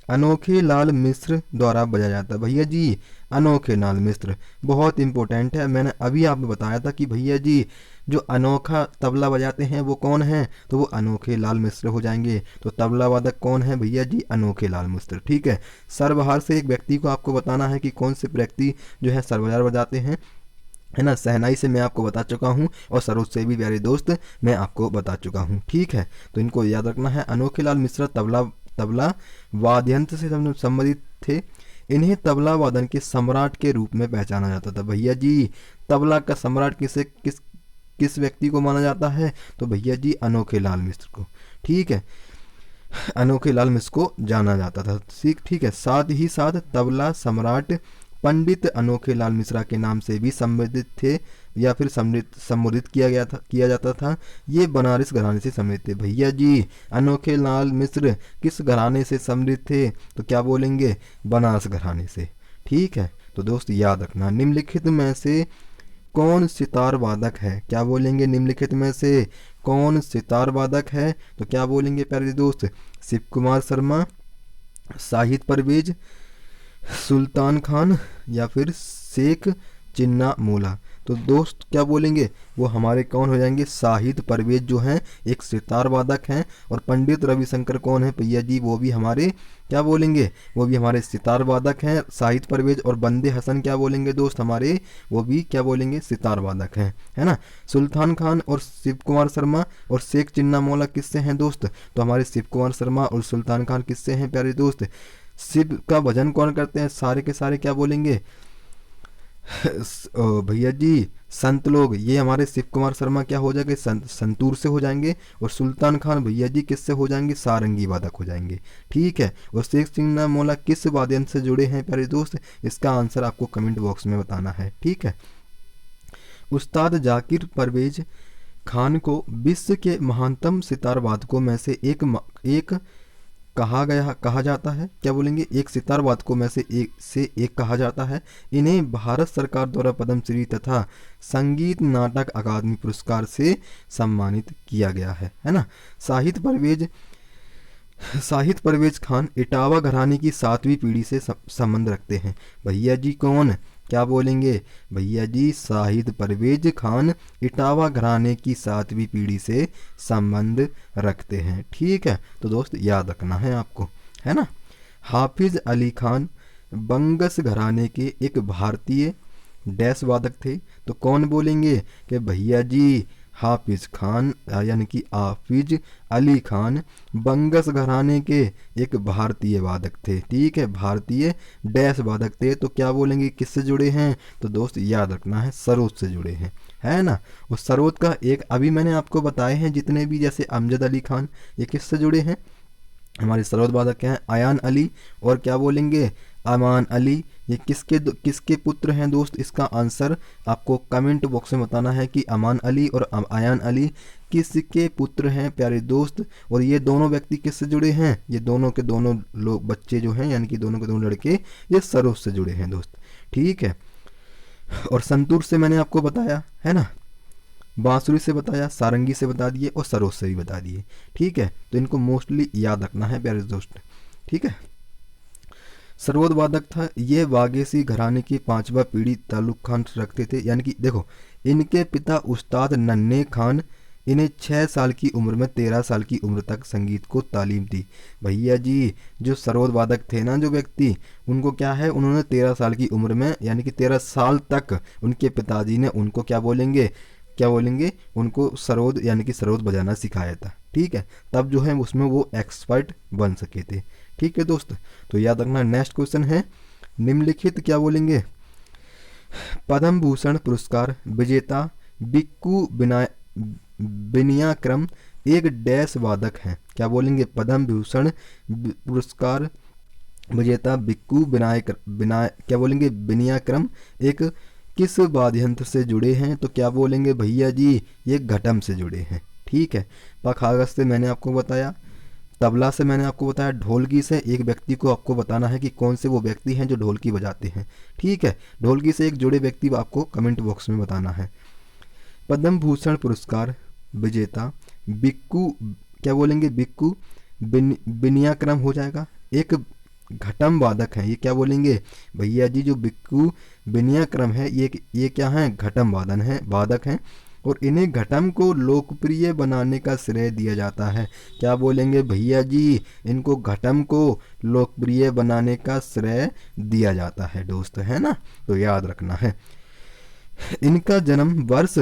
अनोखे लाल मिश्र द्वारा बजाया जाता है? भैया जी अनोखे लाल मिश्र बहुत इंपॉर्टेंट है। मैंने अभी आपको बताया था कि भैया जी जो अनोखा तबला बजाते हैं वो कौन है, तो वो अनोखे लाल मिश्र हो जाएंगे। तो तबला वादक कौन है भैया जी? अनोखे लाल मिश्र। ठीक है, सरबहार से एक व्यक्ति को आपको बताना है कि कौन से व्यक्ति जो है सरबजार बजाते हैं, है ना। सहनाई से मैं आपको बता चुका हूँ और सरोज से भी प्यारे दोस्त मैं आपको बता चुका हूँ। ठीक है, तो इनको याद रखना है। अनोखे लाल मिश्र तबला तबला वाद्यंत्र से संबंधित थे। इन्हें तबला वादन के सम्राट के रूप में पहचाना जाता था। भैया जी तबला का सम्राट किस व्यक्ति को माना जाता है? तो भैया जी अनोखे लाल मिश्र को। ठीक है, अनोखे लाल मिश्र को जाना जाता था। ठीक है, साथ ही साथ तबला सम्राट पंडित अनोखे लाल मिश्रा के नाम से भी संबोधित थे या फिर संबोधित किया जाता था। ये बनारस घराने से सम्मिलित थे। भैया जी अनोखे लाल मिश्र किस घराने से सम्मिलित थे? तो क्या बोलेंगे? बनारस घराने से। ठीक है, तो दोस्त याद रखना, निम्नलिखित में से कौन सितार वादक है? क्या बोलेंगे? निम्नलिखित में से कौन सितार वादक है? तो क्या बोलेंगे प्यारे दोस्त? शिव कुमार शर्मा, शाहिद परवेज, सुल्तान खान या फिर शेख चिन्ना मोला। तो दोस्त क्या बोलेंगे? वो हमारे कौन हो जाएंगे? शाहिद परवेज जो हैं एक सितार वादक हैं, और पंडित रविशंकर कौन है भैया जी? वो भी हमारे क्या बोलेंगे? वो भी हमारे सितार वादक हैं, शाहिद परवेज। और बंदे हसन क्या बोलेंगे दोस्त? हमारे वो भी क्या बोलेंगे? सितार वादक हैं, है ना। सुल्तान खान और शिव कुमार शर्मा और शेख चिन्ना मौला किससे हैं दोस्त? तो हमारे शिव कुमार शर्मा और सुल्तान खान किससे हैं प्यारे दोस्त? शिव का भजन कौन करते हैं? सारे के सारे क्या बोलेंगे भैया जी? संत लोग। ये हमारे शिव कुमार शर्मा क्या हो जाएंगे? संतूर से हो जाएंगे। और सुल्तान खान भैया जी किससे हो जाएंगे? सारंगी वादक हो जाएंगे। ठीक है, और शेख चिन्ना मौला किस वाद्यंत्र से जुड़े हैं प्यारे दोस्त? इसका आंसर आपको कमेंट बॉक्स में बताना है। ठीक है, उस्ताद जाकिर परवेज खान को विश्व के महानतम सितार वादकों में से एक कहा जाता है। क्या बोलेंगे? एक सितार वादकों में से एक कहा जाता है। इन्हें भारत सरकार द्वारा पद्मश्री तथा संगीत नाटक अकादमी पुरस्कार से सम्मानित किया गया है ना। शाहिद परवेज खान इटावा घराने की 7वीं पीढ़ी से संबंध रखते हैं। भैया जी कौन? क्या बोलेंगे? भैया जी शाहिद परवेज खान इटावा घराने की 7वीं पीढ़ी से संबंध रखते हैं। ठीक है, तो दोस्त याद रखना है आपको, है ना। हाफिज अली खान बंगस घराने के एक भारतीय डैश वादक थे। तो कौन बोलेंगे कि भैया जी हाफिज खान यानी कि हाफिज अली खान बंगस घराने के एक भारतीय वादक थे। ठीक है, भारतीय डैश वादक थे। तो क्या बोलेंगे? किससे जुड़े हैं? तो दोस्त याद रखना है, सरोद से जुड़े हैं, है ना। उस सरोद का एक अभी मैंने आपको बताए हैं जितने भी, जैसे अमजद अली खान, ये किससे जुड़े हैं? हमारे सरोद वादक हैं अयान अली। और क्या बोलेंगे? अमान अली। ये किसके पुत्र हैं दोस्त? इसका आंसर आपको कमेंट बॉक्स में बताना है कि अमान अली और अयान अली किसके पुत्र हैं प्यारे दोस्त। और ये दोनों व्यक्ति किससे जुड़े हैं? ये दोनों के दोनों लोग बच्चे जो हैं यानी कि दोनों के दोनों लड़के ये सरोद से जुड़े हैं दोस्त। ठीक है, और संतूर से मैंने आपको बताया, है ना, बांसुरी से बताया, सारंगी से बता दिए और सरोद से भी बता दिए। ठीक है, तो इनको मोस्टली याद रखना है प्यारे दोस्त। ठीक है, सरोद वादक था ये वागेसी घराने की 5वां पीढ़ी तालुक खान रखते थे। यानी कि देखो, इनके पिता उस्ताद नन्हे खान इन्हें 6 साल की उम्र में 13 साल की उम्र तक संगीत को तालीम दी। भैया जी जो सरोद वादक थे ना जो व्यक्ति, उनको क्या है, उन्होंने 13 साल की उम्र में यानी कि 13 साल तक उनके पिताजी ने उनको क्या बोलेंगे उनको सरोद यानी कि सरोद बजाना सिखाया था। ठीक है, तब जो है उसमें वो एक्सपर्ट बन सके थे। ठीक है दोस्त, तो याद रखना। नेक्स्ट क्वेश्चन है, निम्नलिखित क्या बोलेंगे पद्म भूषण पुरस्कार विजेता बिक्कू बिनियाक्रम एक डैश वादक हैं। क्या बोलेंगे? पद्म भूषण पुरस्कार विजेता बिक्कू क्या बोलेंगे? बिनियाक्रम एक किस वाद्ययंत्र से जुड़े हैं? तो क्या बोलेंगे भैया जी? ये घटम से जुड़े हैं। ठीक है, पखागज से मैंने आपको बताया, तबला से मैंने आपको बताया, ढोलकी से एक व्यक्ति को आपको बताना है कि कौन से वो व्यक्ति हैं जो ढोलकी बजाते हैं। ठीक है, ढोलकी से एक जुड़े व्यक्ति आपको कमेंट बॉक्स में बताना है। पद्म भूषण पुरस्कार विजेता बिक्कू क्या बोलेंगे? बिक्कू बिनियाक्रम हो जाएगा, एक घटम वादक हैं। ये क्या बोलेंगे भैया जी? जो बिक्कू बिनियाक्रम है ये क्या है? घटम वादक हैं। और इन्हें घटम को लोकप्रिय बनाने का श्रेय दिया जाता है। क्या बोलेंगे भैया जी? इनको घटम को लोकप्रिय बनाने का श्रेय दिया जाता है दोस्त, है ना, तो याद रखना है। इनका जन्म वर्ष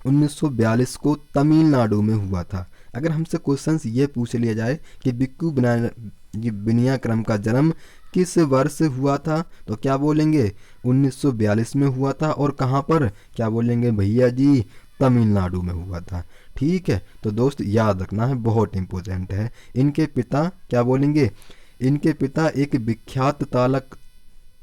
1942 को तमिलनाडु में हुआ था। अगर हमसे क्वेश्चंस ये पूछ लिया जाए कि भिक्खु विनय क्रम का जन्म किस वर्ष हुआ था, तो क्या बोलेंगे 1942 में हुआ था। और कहाँ पर, क्या बोलेंगे भैया जी तमिलनाडु में हुआ था। ठीक है, तो दोस्त याद रखना है, बहुत इंपॉर्टेंट है। इनके पिता क्या बोलेंगे, इनके पिता एक विख्यात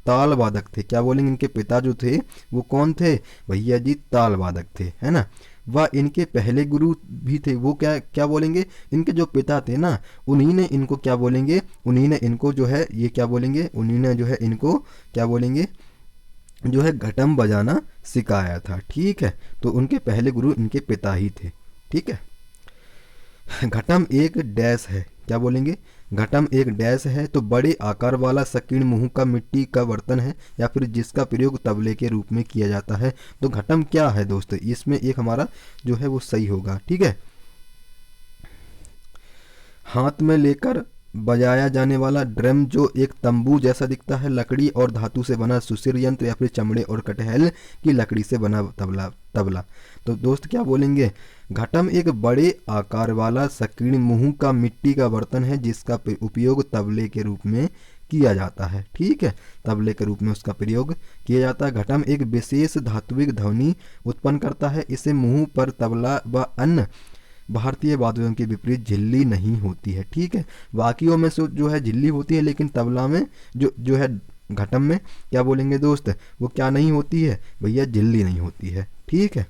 ताल वादक थे। क्या बोलेंगे, इनके पिता जो थे वो कौन थे भैया जी, ताल वादक थे, है ना। वह इनके पहले गुरु भी थे। वो क्या क्या बोलेंगे, इनके जो पिता थे ना, उन्हीं ने इनको क्या बोलेंगे, उन्हीं ने इनको जो है ये क्या बोलेंगे, उन्हीं ने जो है इनको क्या बोलेंगे, जो है घटम बजाना सिखाया था। ठीक है, तो उनके पहले गुरु इनके पिता ही थे। ठीक है, घटम एक डैश है। क्या बोलेंगे, घटम एक डैश है, तो बड़े आकार वाला संकीर्ण मुंह का मिट्टी का बर्तन है या फिर जिसका प्रयोग तबले के रूप में किया जाता है। तो घटम क्या है दोस्तों, इसमें एक हमारा जो है वो सही होगा। ठीक है, हाथ में लेकर बजाया जाने वाला ड्रम जो एक तंबू जैसा दिखता है, लकड़ी और धातु से बना सुशिर यंत्र या फिर चमड़े और कटहल की लकड़ी से बना तबला। तो दोस्त क्या बोलेंगे, घटम एक बड़े आकार वाला संकीर्ण मुंह का मिट्टी का बर्तन है जिसका उपयोग तबले के रूप में किया जाता है। ठीक है, तबले के रूप में उसका प्रयोग किया जाता है। घटम एक विशेष धात्विक ध्वनि उत्पन्न करता है। इसे मुंह पर तबला व अन्य भारतीय वाद्यों के विपरीत झिल्ली नहीं होती है। ठीक है, बाकियों में से जो है झिल्ली होती है, लेकिन तबला में जो है घटम में क्या बोलेंगे दोस्त, वो क्या नहीं होती है भैया, झिल्ली नहीं होती है। ठीक है,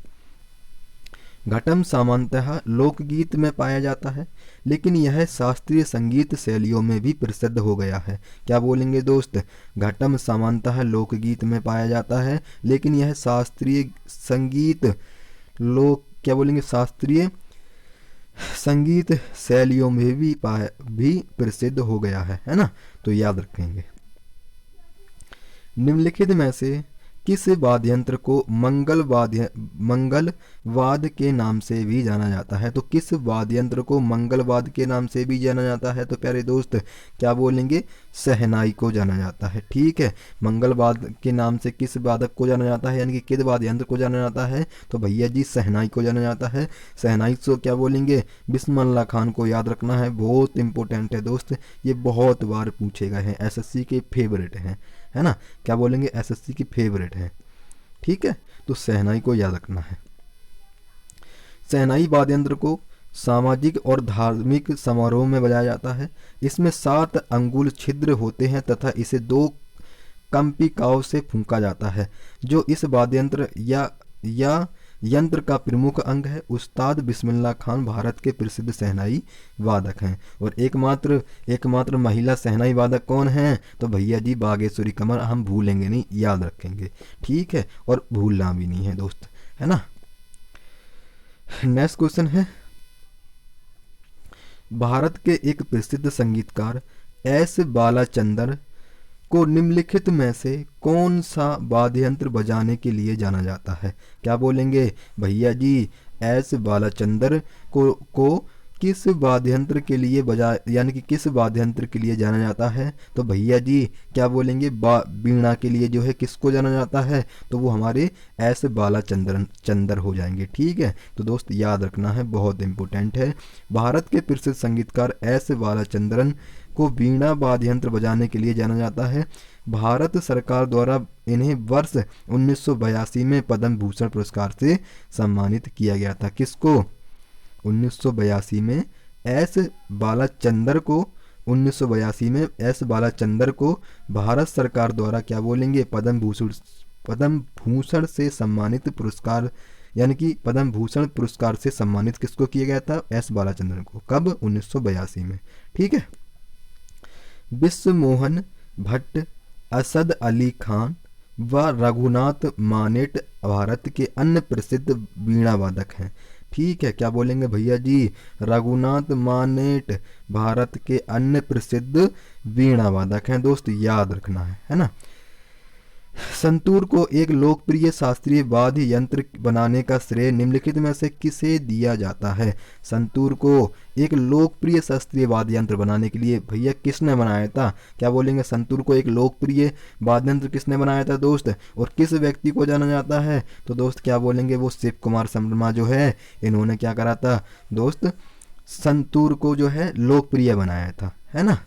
घटम सामान्यतः लोकगीत में पाया जाता है, लेकिन यह शास्त्रीय संगीत शैलियों में भी प्रसिद्ध हो गया है। क्या बोलेंगे दोस्त, घटम सामान्यतः लोकगीत में पाया जाता है, लेकिन यह शास्त्रीय संगीत क्या बोलेंगे, शास्त्रीय संगीत शैलियों में भी प्रसिद्ध हो गया है ना। तो याद रखेंगे। निम्नलिखित में से किस वाद्य यंत्र को मंगल वाद के नाम से भी जाना जाता है। तो किस वाद्य यंत्र को मंगल वाद के नाम से भी जाना जाता है, तो प्यारे दोस्त क्या बोलेंगे, शहनाई को जाना जाता है। ठीक है, मंगल वाद के नाम से किस वादक को जाना जाता है, यानी कि किस वाद्य यंत्र को जाना जाता है, तो भैया जी शहनाई को जाना जाता है। शहनाई से क्या बोलेंगे, बिस्मिल्लाह खान को याद रखना है, बहुत इंपॉर्टेंट है दोस्त, ये बहुत बार पूछे गए हैं, एसएससी के फेवरेट हैं, है ना। क्या बोलेंगे, एसएससी की फेवरेट है। ठीक है, तो शहनाई को याद रखना है। शहनाई वाद्य यंत्र को सामाजिक और धार्मिक समारोह में बजाया जाता है। इसमें 7 अंगुल छिद्र होते हैं तथा इसे 2 कंपिकाओं से फूंका जाता है, जो इस वाद्य यंत्र या यंत्र का प्रमुख अंग है। उस्ताद बिस्मिल्लाह खान भारत के प्रसिद्ध शहनाई वादक हैं। और एकमात्र महिला शहनाई वादक कौन हैं, तो भैया जी बागेश्वरी कमर, हम भूलेंगे नहीं, याद रखेंगे। ठीक है, और भूलना भी नहीं है दोस्त, है ना। नेक्स्ट क्वेश्चन है, भारत के एक प्रसिद्ध संगीतकार एस बालाचंदर को निम्नलिखित में से कौन सा वाद्य यंत्र बजाने के लिए जाना जाता है। क्या बोलेंगे भैया जी, एस बालाचंदर को किस वाद्य यंत्र के लिए यानी कि किस वाद्य यंत्र के लिए जाना जाता है, तो भैया जी क्या बोलेंगे, वीणा के लिए जो है किसको जाना जाता है, तो वो हमारे एस बालाचंदर हो जाएंगे। ठीक है, तो दोस्त याद रखना है, बहुत इंपॉर्टेंट है। भारत के प्रसिद्ध संगीतकार एस बालाचंद्रन को वीणा वाद्य यंत्र बजाने के लिए जाना जाता है। भारत सरकार द्वारा इन्हें वर्ष 1982 में पद्म भूषण पुरस्कार से सम्मानित किया गया था। किसको, 1982 में एस बालाचंदर को 1982 में एस बालाचंदर को भारत सरकार द्वारा क्या बोलेंगे, पद्म भूषण से सम्मानित पुरस्कार, यानी कि पद्म भूषण पुरस्कार से सम्मानित किसको किया गया था, एस बालाचंद्रन को। कब, 1982 में। ठीक है, विश्व मोहन भट्ट, असद अली खान व रघुनाथ मानेट भारत के अन्य प्रसिद्ध वीणा वादक हैं। ठीक है, क्या बोलेंगे भैया जी, रघुनाथ मानेट भारत के अन्य प्रसिद्ध वीणा वादक हैं। दोस्त याद रखना है ना। संतूर को एक लोकप्रिय शास्त्रीय वाद्य यंत्र बनाने का श्रेय निम्नलिखित में से किसे दिया जाता है। संतूर को एक लोकप्रिय शास्त्रीय वाद्य यंत्र बनाने के लिए भैया किसने बनाया था, क्या बोलेंगे, संतूर को एक लोकप्रिय वाद्य यंत्र किसने बनाया था दोस्त, और किस व्यक्ति को जाना जाता है, तो दोस्त क्या बोलेंगे, वो शिव कुमार शर्मा जो है, इन्होंने क्या करा था दोस्त, संतूर को जो है लोकप्रिय बनाया था, है ना।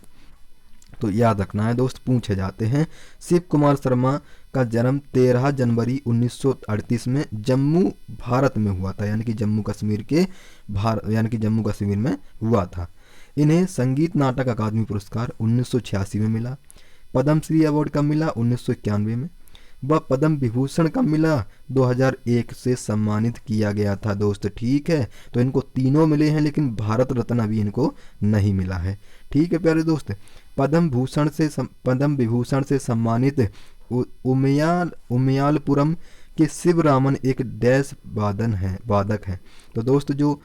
तो याद रखना है दोस्त, पूछे जाते हैं। शिव कुमार शर्मा का जन्म 13 जनवरी 1938 में जम्मू भारत में हुआ था, यानी कि जम्मू कश्मीर में हुआ था। इन्हें संगीत नाटक अकादमी पुरस्कार 1986 में मिला। पद्मश्री अवार्ड कब मिला? 1991 में। वह पद्म विभूषण कब मिला? 2001 से सम्मानित किया गया था दोस्त, ठीक है। तो इनको तीनों मिले हैं, लेकिन भारत रत्न अभी इनको नहीं मिला है, ठीक है प्यारे दोस्त। पद्म विभूषण से सम्मानित उमियालपुरम के शिवरामन एक डैश वादक हैं। तो दोस्त जो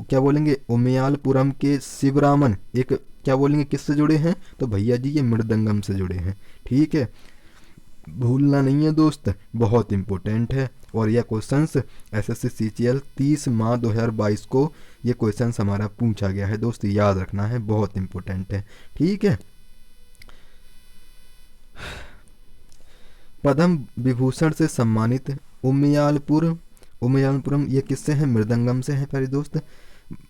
क्या बोलेंगे, उमियालपुरम के शिवरामन एक क्या बोलेंगे किससे जुड़े हैं? तो भैया जी ये मृदंगम से जुड़े हैं, ठीक है। भूलना नहीं है दोस्त, बहुत इंपॉर्टेंट है। और यह क्वेश्चंस एसएससी सीजीएल 30 मार्च 2022 को ये क्वेश्चंस हमारा पूछा गया है दोस्त, याद रखना है, बहुत इंपॉर्टेंट है, ठीक है। पद्म विभूषण से सम्मानित उमियालपुरम ये किससे हैं? मृदंगम से हैं प्यारे दोस्त।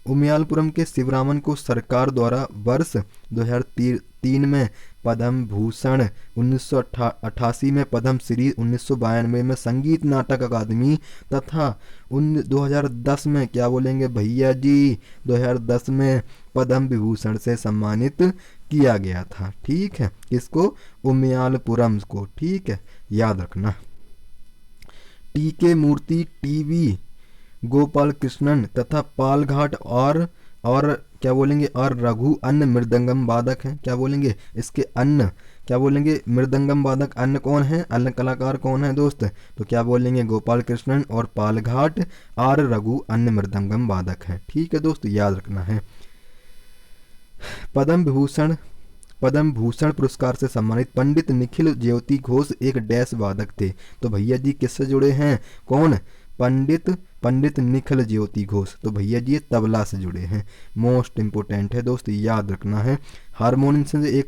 उमियालपुरम के शिवरामन को सरकार द्वारा वर्ष 2003 में पद्म भूषण, 1988 में पद्म श्री, 1992 में संगीत नाटक अकादमी तथा 2010 में क्या बोलेंगे भैया जी, 2010 में पद्म विभूषण से सम्मानित किया गया था, ठीक है। किसको? उमियालपुरम को, ठीक है, याद रखना। टीके मूर्ति, टीवी गोपाल कृष्णन तथा पालघाट और क्या बोलेंगे और रघु अन्य मृदंगम वादक हैं। क्या बोलेंगे इसके? अन्य क्या बोलेंगे? मृदंगम वादक अन्य कौन है? अन्य कलाकार कौन है दोस्त? तो क्या बोलेंगे? गोपाल कृष्णन और पालघाट और रघु अन्य मृदंगम वादक हैं, ठीक है दोस्त, याद रखना है। पद्म भूषण पुरस्कार से सम्मानित पंडित निखिल ज्योति घोष एक डैश वादक थे। तो भैया जी किससे जुड़े हैं? कौन? पंडित निखिल ज्योति घोष। तो भैया जी ये तबला से जुड़े हैं, मोस्ट इंपोर्टेंट है दोस्त, याद रखना है। हारमोनियम से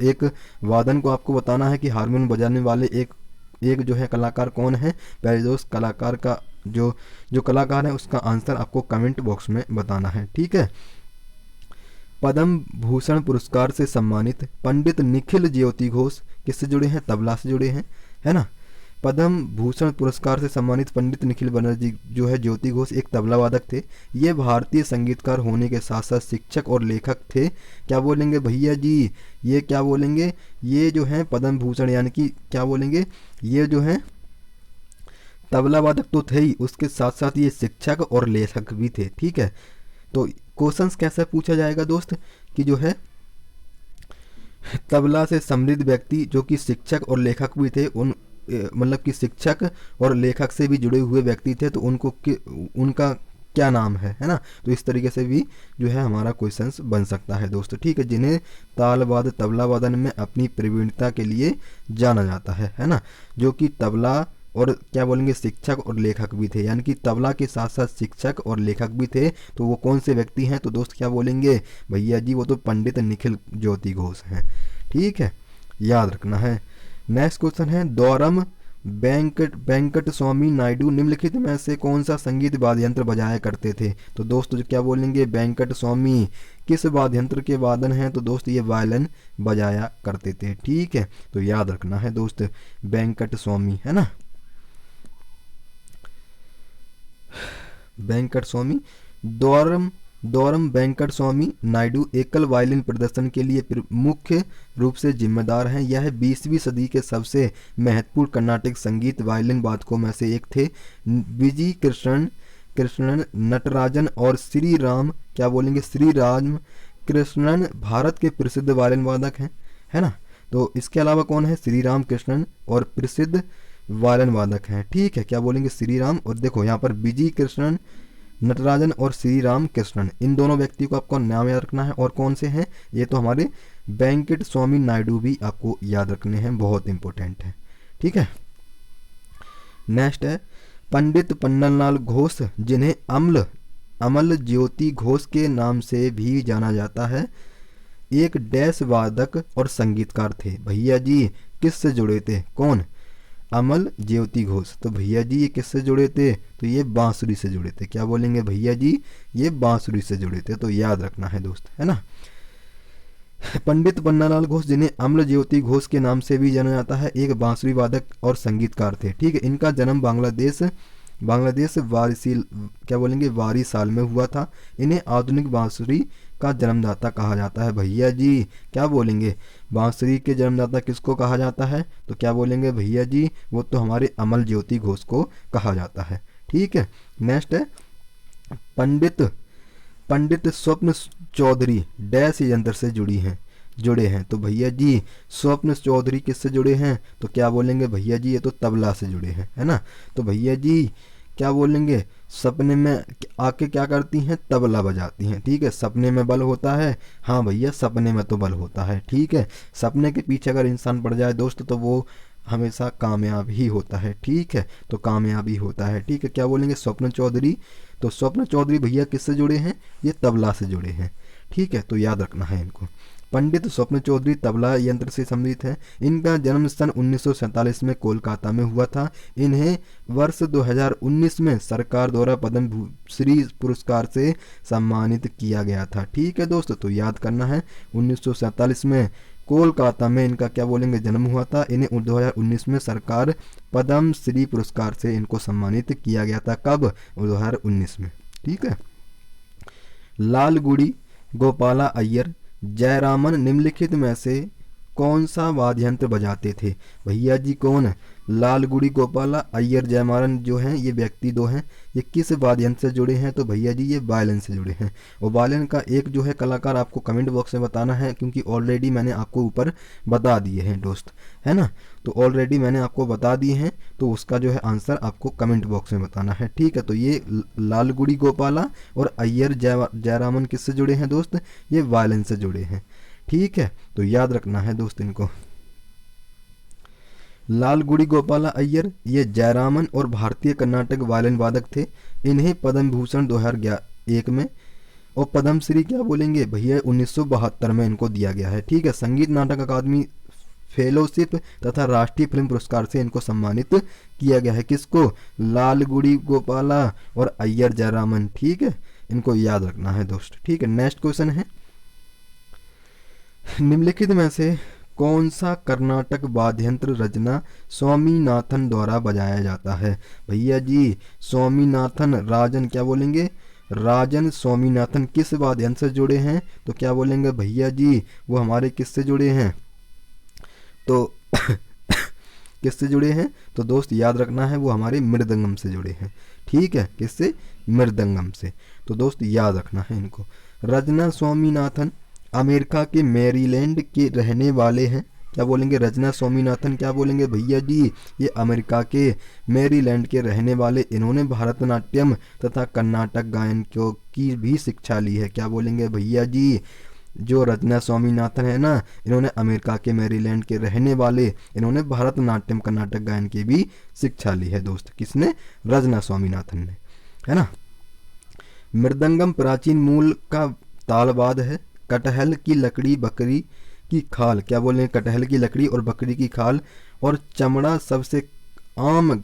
एक वादन को आपको बताना है कि हारमोनियम बजाने वाले एक जो है कलाकार कौन है प्यारे दोस्त। कलाकार का जो कलाकार है उसका आंसर आपको कमेंट बॉक्स में बताना है, ठीक है। पद्म भूषण पुरस्कार से सम्मानित पंडित निखिल ज्योति घोष किससे जुड़े हैं? तबला से जुड़े हैं, है ना। पद्म भूषण पुरस्कार से सम्मानित पंडित निखिल बनर्जी जो है ज्योति घोष एक तबला वादक थे। ये भारतीय संगीतकार होने के साथ साथ शिक्षक और लेखक थे। क्या बोलेंगे भैया जी? ये क्या बोलेंगे? ये जो है पद्म भूषण यानी कि क्या बोलेंगे, ये जो है तबला वादक तो थे ही, उसके साथ साथ ये शिक्षक और लेखक भी थे, ठीक है। तो क्वेश्चंस कैसे पूछा जाएगा दोस्त कि जो है तबला से समृद्ध व्यक्ति जो कि शिक्षक और लेखक भी थे, उन मतलब कि शिक्षक और लेखक से भी जुड़े हुए व्यक्ति थे, तो उनका क्या नाम है ना। तो इस तरीके से भी जो है हमारा क्वेश्चंस बन सकता है दोस्त, ठीक है। जिन्हें तालवाद तबला वादन में अपनी प्रवीणता के लिए जाना जाता है ना, जो कि तबला और क्या बोलेंगे शिक्षक और लेखक भी थे, यानी कि तबला के साथ साथ शिक्षक और लेखक भी थे। तो वो कौन से व्यक्ति हैं? तो दोस्त क्या बोलेंगे भैया जी? वो तो पंडित निखिल ज्योति घोष हैं, ठीक है, याद रखना है। नेक्स्ट क्वेश्चन है द्वारम वेंकट स्वामी नायडू निम्नलिखित में से कौन सा संगीत वाद्य यंत्र बजाया करते थे? तो दोस्त जो क्या बोलेंगे वेंकट स्वामी किस वाद्य यंत्र के वादन हैं? तो दोस्त ये वायलिन बजाया करते थे, ठीक है। तो याद रखना है दोस्त वेंकट स्वामी, है ना, वेंकट स्वामी। द्वारम वेंकट स्वामी नायडू एकल वायलिन प्रदर्शन के लिए मुख्य रूप से जिम्मेदार हैं। यह 20वीं सदी के सबसे महत्वपूर्ण कर्नाटक संगीत वायलिन वादकों में से एक थे। विजी कृष्णन नटराजन और श्री राम क्या बोलेंगे श्री राम कृष्णन भारत के प्रसिद्ध वायलिन वादक हैं, है ना। तो इसके अलावा कौन है? श्री राम कृष्णन और प्रसिद्ध वायलिन वादक हैं, ठीक है। क्या बोलेंगे? श्री राम, और देखो यहाँ पर विजी कृष्णन नटराजन और श्री राम कृष्णन, इन दोनों व्यक्ति को आपको नाम याद रखना है। और कौन से हैं? ये तो हमारे वेंकट स्वामी नायडू भी आपको याद रखने हैं, बहुत इंपॉर्टेंट है, ठीक है। नेक्स्ट है पंडित पन्नालाल घोष, जिन्हें अमल ज्योति घोष के नाम से भी जाना जाता है, एक डैश वादक और संगीतकार थे। भैया जी किससे जुड़े थे? कौन? अमल ज्योति घोष। तो भैया जी ये किससे जुड़े थे? तो ये बांसुरी से जुड़े थे। क्या बोलेंगे भैया जी? ये बांसुरी से जुड़े थे। तो याद रखना है दोस्त, है ना। पंडित पन्नालाल घोष, जिन्हें अमल ज्योति घोष के नाम से भी जाना जाता है, एक बांसुरी वादक और संगीतकार थे। ठीक है, इनका जन्म बांग्लादेश वारी साल में हुआ था। इन्हें आधुनिक बांसुरी का जन्मदाता कहा जाता है। भैया जी क्या बोलेंगे? बांसुरी के जन्मदाता किसको कहा जाता है? तो क्या बोलेंगे भैया जी? वो तो हमारे अमल ज्योति घोष को कहा जाता है। ठीक है, नेक्स्ट है पंडित स्वप्न चौधरी डैश यंत्र से जुड़े हैं। तो भैया जी स्वप्न चौधरी किससे जुड़े हैं? तो क्या बोलेंगे भैया जी? ये तो तबला से जुड़े हैं, है ना। तो भैया जी क्या बोलेंगे? सपने में आके क्या करती हैं? तबला बजाती हैं। ठीक है, सपने में बल होता है। हाँ भैया, सपने में तो बल होता है। ठीक है, सपने के पीछे अगर इंसान पड़ जाए दोस्त तो वो हमेशा कामयाब ही होता है। ठीक है, तो कामयाबी होता है। ठीक है, क्या बोलेंगे? स्वप्न चौधरी। तो स्वप्न चौधरी भैया किससे जुड़े हैं? ये तबला से जुड़े हैं। ठीक है, तो याद रखना है इनको। पंडित स्वप्न चौधरी तबला यंत्र से संबंधित है। इनका जन्म सन 1947 में कोलकाता में हुआ था। इन्हें वर्ष 2019 में सरकार द्वारा पद्म श्री पुरस्कार से सम्मानित किया गया था। ठीक है दोस्तों, तो याद करना है 1947 में कोलकाता में इनका क्या बोलेंगे जन्म हुआ था। इन्हें 2019 में सरकार पद्म श्री पुरस्कार से इनको सम्मानित किया गया था। कब? 2019 में। ठीक है, लालगुडी गोपाला अय्यर जयरामन निम्नलिखित में से कौन सा वाद्य यंत्र बजाते थे? भैया जी कौन? लालगुडी गोपाला अय्यर जयमारन जो हैं ये व्यक्ति दो हैं, ये किस वाद्य यंत्र से जुड़े हैं? तो भैया जी ये वायलिन से जुड़े हैं। और वायलिन का एक जो है कलाकार आपको कमेंट बॉक्स में बताना है, क्योंकि ऑलरेडी मैंने आपको ऊपर बता दिए हैं दोस्त, है ना। तो ऑलरेडी मैंने आपको बता दिए हैं, तो उसका जो है आंसर आपको कमेंट बॉक्स में बताना है। ठीक है, तो ये लालगुडी गोपाला और अय्यर जयरामन किससे जुड़े हैं दोस्त? ये वायलिन से जुड़े हैं। ठीक है, तो याद रखना है दोस्त इनको। लालगुडी गोपाला अय्यर ये जयरामन और भारतीय कर्नाटक वायलिन वादक थे। इन्हें पद्म भूषण 2001 में और पद्मश्री क्या बोलेंगे भैया 1972 में इनको दिया गया है। ठीक है, संगीत नाटक अकादमी फेलोशिप तथा राष्ट्रीय फिल्म पुरस्कार से इनको सम्मानित किया गया है। किसको? लालगुडी गोपाला और अय्यर जयरामन। ठीक है, इनको याद रखना है दोस्त। ठीक है, नेक्स्ट क्वेश्चन है, निम्नलिखित में से कौन सा कर्नाटक वाद्य यंत्र रचना स्वामीनाथन द्वारा बजाया जाता है? भैया जी स्वामीनाथन राजन क्या बोलेंगे? राजन स्वामीनाथन किस वाद्य यंत्र से जुड़े हैं? तो क्या बोलेंगे भैया जी? वो हमारे किससे जुड़े हैं? तो किससे जुड़े हैं? तो दोस्त याद रखना है वो हमारे मृदंगम से जुड़े हैं। ठीक है, किससे? मृदंगम से। तो दोस्त याद रखना है इनको। रचना स्वामीनाथन अमेरिका के मैरीलैंड के रहने वाले हैं। क्या बोलेंगे? रचना स्वामीनाथन क्या बोलेंगे भैया जी? ये अमेरिका के मैरीलैंड के रहने वाले। इन्होंने भरतनाट्यम तथा कर्नाटक गायन की भी शिक्षा ली है। क्या बोलेंगे भैया जी? जो रचना स्वामीनाथन है ना, इन्होंने अमेरिका के मैरीलैंड के रहने वाले, इन्होंने भरतनाट्यम कर्नाटक गायन की भी शिक्षा ली है दोस्त। किसने? रचना स्वामीनाथन ने, है ना। मृदंगम प्राचीन मूल का तालवाद है। कटहल की लकड़ी, बकरी की खाल, क्या बोले? कटहल की लकड़ी और बकरी की खाल और चमड़ा सबसे आम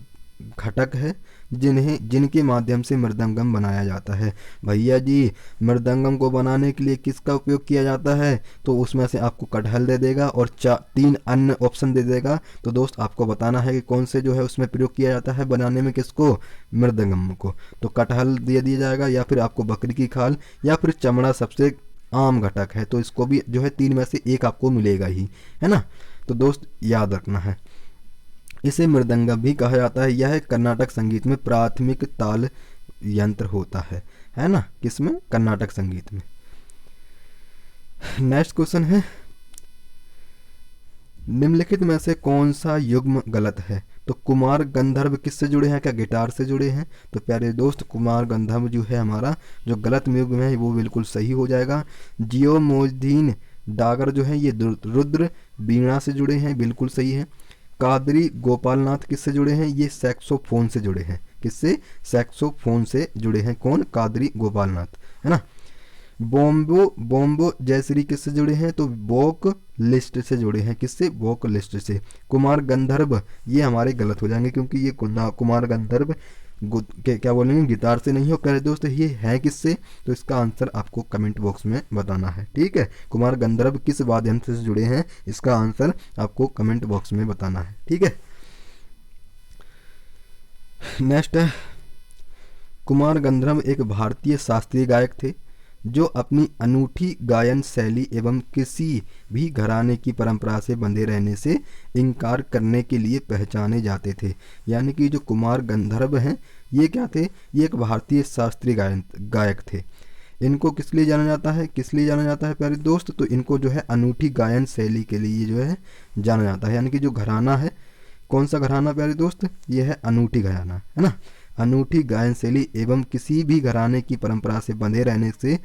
घटक है जिनके माध्यम से मृदंगम बनाया जाता है। भैया जी मृदंगम को बनाने के लिए किसका उपयोग किया जाता है? तो उसमें से आपको कटहल दे देगा और 3 अन्य ऑप्शन दे देगा। तो दोस्त आपको बताना है कि कौन से जो है उसमें प्रयोग किया जाता है बनाने में, किसको? मृदंगम को। तो कटहल दे दिया जाएगा, या फिर आपको बकरी की खाल, या फिर चमड़ा सबसे आम घटक है। तो इसको भी जो है 3 में से एक आपको मिलेगा ही, है ना। तो दोस्त याद रखना है। इसे मृदंगम भी कहा जाता है। यह कर्नाटक संगीत में प्राथमिक ताल यंत्र होता है ना। किसमें? कर्नाटक संगीत में। नेक्स्ट क्वेश्चन है, निम्नलिखित में से कौन सा युग्म गलत है? तो कुमार गंधर्व किससे जुड़े हैं? क्या गिटार से जुड़े हैं? तो प्यारे दोस्त कुमार गंधर्व जो है हमारा जो गलत युग्म है वो बिल्कुल सही हो जाएगा। जियोमोदीन डागर जो है ये रुद्र बीणा से जुड़े हैं, बिल्कुल सही है। कादरी गोपालनाथ किससे जुड़े हैं? ये सैक्सोफोन से जुड़े हैं। किससे? सैक्सोफोन से जुड़े हैं। कौन? कादरी गोपालनाथ, है ना। बोम्बो बोम्बो जयश्री किससे जुड़े हैं? तो वोक लिस्ट से जुड़े हैं। किससे? वोक लिस्ट से। कुमार गंधर्व ये हमारे गलत हो जाएंगे क्योंकि ये कुमार गंधर्व क्या बोलेंगे गिटार से नहीं हो प्यारे दोस्त, ये है किससे? तो इसका आंसर आपको कमेंट बॉक्स में बताना है। ठीक है, कुमार गंधर्व किस वाद्य यंत्र से जुड़े हैं, इसका आंसर आपको कमेंट बॉक्स में बताना है। ठीक है, नेक्स्ट है, कुमार गंधर्व एक भारतीय शास्त्रीय गायक थे जो अपनी अनूठी गायन शैली एवं किसी भी घराने की परंपरा से बंधे रहने से इनकार करने के लिए पहचाने जाते थे। यानी कि जो कुमार गंधर्व हैं ये क्या थे? ये एक भारतीय शास्त्रीय गायक थे। इनको किस लिए जाना जाता है? किस लिए जाना जाता है प्यारे दोस्त? तो इनको जो है अनूठी गायन शैली के लिए जो है जाना जाता है। यानी कि जो घराना है, कौन सा घराना प्यारे दोस्त? ये है अनूठी घराना, है ना। अनूठी गायन शैली एवं किसी भी घराने की परंपरा से बंधे रहने से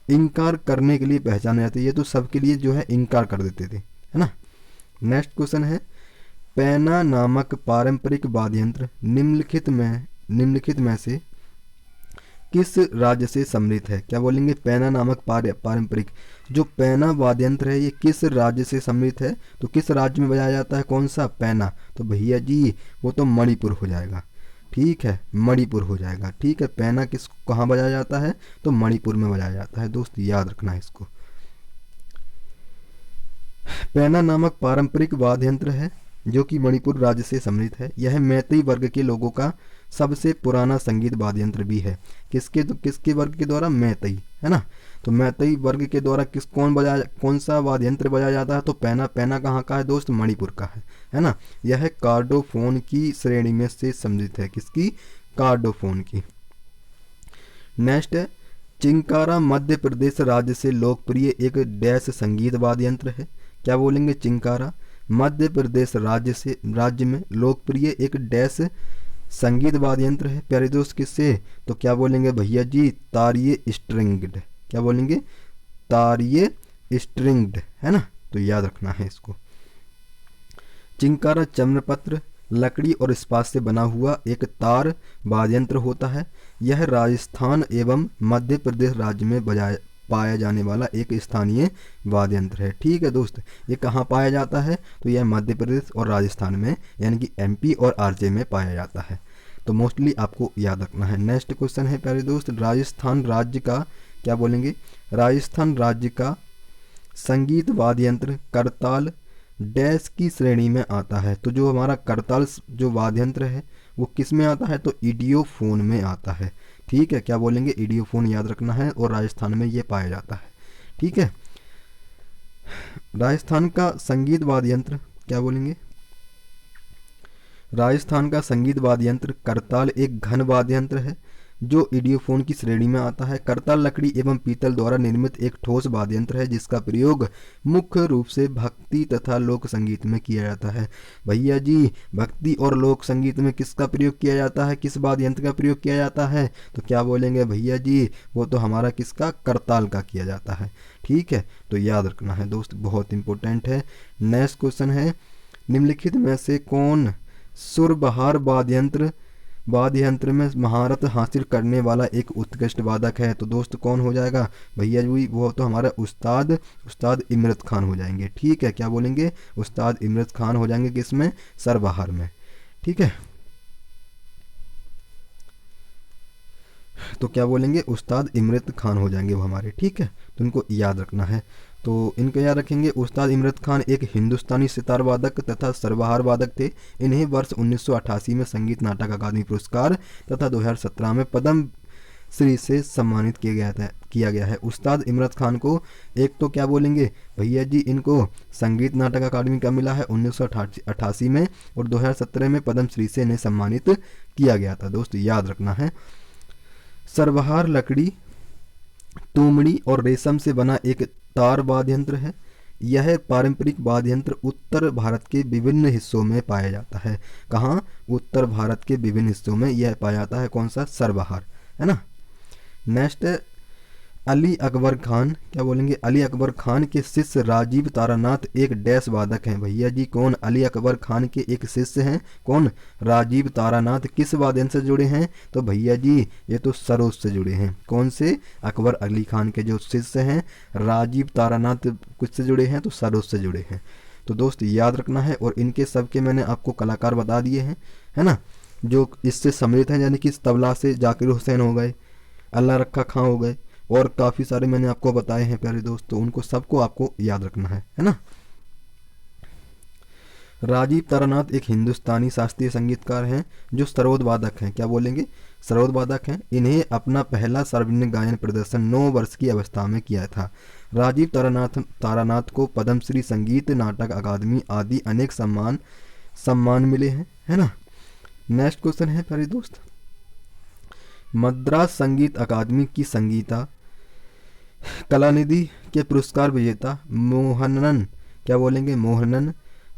इनकार करने के लिए पहचाने जाते। ये तो सबके लिए जो है इनकार कर देते थे, है ना। नेक्स्ट क्वेश्चन है, पैना नामक पारंपरिक वाद्य यंत्र निम्नलिखित में से किस राज्य से सम्मिलित है? क्या बोलेंगे? पैना नामक पारंपरिक जो पैना वाद्य यंत्र है ये किस राज्य से सम्मिलित है? तो किस राज्य में बजाया जाता है? कौन सा? पैना। तो भैया जी वो तो मणिपुर हो जाएगा। ठीक है, मणिपुर हो जाएगा। ठीक है, पैना कहाँ बजाया जाता है? तो मणिपुर में बजाया जाता है। दोस्त याद रखना है इसको। पैना नामक पारंपरिक वाद्य यंत्र है जो कि मणिपुर राज्य से सम्मिलित है। यह मैतेई वर्ग के लोगों का सबसे पुराना संगीत वाद्य यंत्र भी है। किसके वर्ग के द्वारा? मैतेई, है ना। तो मैतेई वर्ग के द्वारा कौन सा वाद्य यंत्र बजाया जाता है? तो पैना। पैना कहाँ का है दोस्त? मणिपुर का है ना। यह कार्डोफोन की श्रेणी में से सम्मिलित है। किसकी? कार्डोफोन की। नेक्स्ट है, चिंकारा मध्य प्रदेश राज्य से लोकप्रिय एक डैश संगीत वाद्य यंत्र है। क्या बोलेंगे? चिंकारा मध्य प्रदेश राज्य में लोकप्रिय एक डैश संगीत वाद्य यंत्र है प्यारे दोस्त। किससे? तो क्या बोलेंगे भैया जी? तारिये स्ट्रिंग्ड। क्या बोलेंगे? तारिये स्ट्रिंग्ड, है ना। तो याद रखना है इसको। चिंकारा चम्रपत्र लकड़ी और इस्पात से बना हुआ एक तार वाद्य यंत्र होता है। यह राजस्थान एवं मध्य प्रदेश राज्य में पाया जाने वाला एक स्थानीय वाद्य यंत्र है। ठीक है दोस्त, ये कहाँ पाया जाता है? तो यह मध्य प्रदेश और राजस्थान में यानी कि एमपी और आरजे में पाया जाता है। तो मोस्टली आपको याद रखना है। नेक्स्ट क्वेश्चन है प्यारे दोस्त, राजस्थान राज्य का क्या बोलेंगे? राजस्थान राज्य का संगीत वाद्य यंत्र करताल डैश की श्रेणी में आता है। तो जो हमारा करताल जो वाद्य यंत्र है वो किस में आता है? तो इडियोफोन में आता है। ठीक है, क्या बोलेंगे? इडियोफोन याद रखना है और राजस्थान में ये पाया जाता है। ठीक है, राजस्थान का संगीत वाद्य यंत्र क्या बोलेंगे? राजस्थान का संगीत वाद्य यंत्र करताल एक घन वाद्य यंत्र है जो इडियोफोन की श्रेणी में आता है। करताल लकड़ी एवं पीतल द्वारा निर्मित एक ठोस वाद्य यंत्र है जिसका प्रयोग मुख्य रूप से भक्ति तथा लोक संगीत में किया जाता है। भैया जी भक्ति और लोक संगीत में किसका प्रयोग किया जाता है? किस वाद्य यंत्र का प्रयोग किया जाता है? तो क्या बोलेंगे भैया जी? वो तो हमारा किसका? करताल का किया जाता है। ठीक है, तो याद रखना है दोस्त, बहुत इंपॉर्टेंट है। नेक्स्ट क्वेश्चन है, निम्नलिखित में से कौन सुरबहार वाद्य यंत्र में महारत हासिल करने वाला एक उत्कृष्ट वादक है? तो दोस्त कौन हो जाएगा भैया जी? वो तो हमारा उस्ताद इमरत खान हो जाएंगे। ठीक है, क्या बोलेंगे? उस्ताद इमरत खान हो जाएंगे किसमें? सरबहार में। ठीक है, तो क्या बोलेंगे? उस्ताद इमरत खान हो जाएंगे वो हमारे। ठीक है, तो इनको याद रखना है। तो इनको याद रखेंगे। उस्ताद इमरत खान एक हिंदुस्तानी सितार वादक तथा सरबहार वादक थे। इन्हें वर्ष 1988 में संगीत नाटक अकादमी पुरस्कार तथा 2017 में पद्म श्री से सम्मानित किया गया है। उस्ताद इमरत खान को एक तो क्या बोलेंगे भैया जी? इनको संगीत नाटक अकादमी का मिला है 1988 में और 2017 में पद्म श्री से इन्हें सम्मानित किया गया था। दोस्त याद रखना है। सरबहार लकड़ी, तुमड़ी और रेशम से बना एक तार वाद्य यंत्र है। यह पारंपरिक वाद्य यंत्र उत्तर भारत के विभिन्न हिस्सों में पाया जाता है। कहाँ? उत्तर भारत के विभिन्न हिस्सों में यह पाया जाता है। कौन सा? सरबहार, है ना। नेक्स्ट, अली अकबर खान, क्या बोलेंगे, अली अकबर खान के शिष्य राजीव तारानाथ एक डैश वादक हैं। भैया जी कौन, अली अकबर खान के एक शिष्य हैं, कौन, राजीव तारानाथ, किस वाद्य यंत्र से जुड़े हैं, तो भैया जी ये तो सरोद से जुड़े हैं। कौन से, अकबर अली खान के जो शिष्य हैं राजीव तारानाथ कुछ से जुड़े हैं, तो सरोद से जुड़े हैं। तो दोस्त याद रखना है, और इनके सबके मैंने आपको कलाकार बता दिए हैं, है ना, जो इससे सम्मिलित हैं, यानी कि इस तबला से जाकिर हुसैन हो गए, अल्लाह रखा खां हो गए, और काफ़ी सारे मैंने आपको बताए हैं प्यारे दोस्त, तो उनको सबको आपको याद रखना है ना। राजीव तारानाथ एक हिंदुस्तानी शास्त्रीय संगीतकार हैं जो सरोद वादक हैं, क्या बोलेंगे, सरोद वादक हैं। इन्हें अपना पहला सार्वजनिक गायन प्रदर्शन 9 वर्ष की अवस्था में किया था। राजीव तारानाथ को पद्मश्री, संगीत नाटक अकादमी आदि अनेक सम्मान मिले हैं, है ना। नेक्स्ट क्वेश्चन है प्यारे दोस्त, मद्रास संगीत अकादमी की संगीता कलानिधि के पुरस्कार विजेता मोहनन, क्या बोलेंगे, मोहनन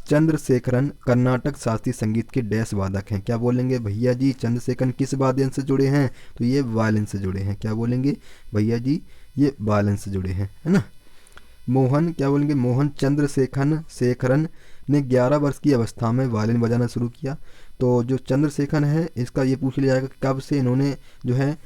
चंद्रशेखरन कर्नाटक शास्त्रीय संगीत के डैश वादक हैं, क्या बोलेंगे भैया जी, चंद्रशेखरन किस वाद्य यंत्र से जुड़े हैं, तो ये वायलिन से जुड़े हैं, क्या बोलेंगे भैया जी, ये वायलिन से जुड़े हैं, है ना। मोहन, क्या बोलेंगे, मोहन शेखरन ने 11 वर्ष की अवस्था में वायलिन बजाना शुरू किया। तो जो चंद्रशेखर है इसका ये पूछ लिया जाएगा कब से इन्होंने जो है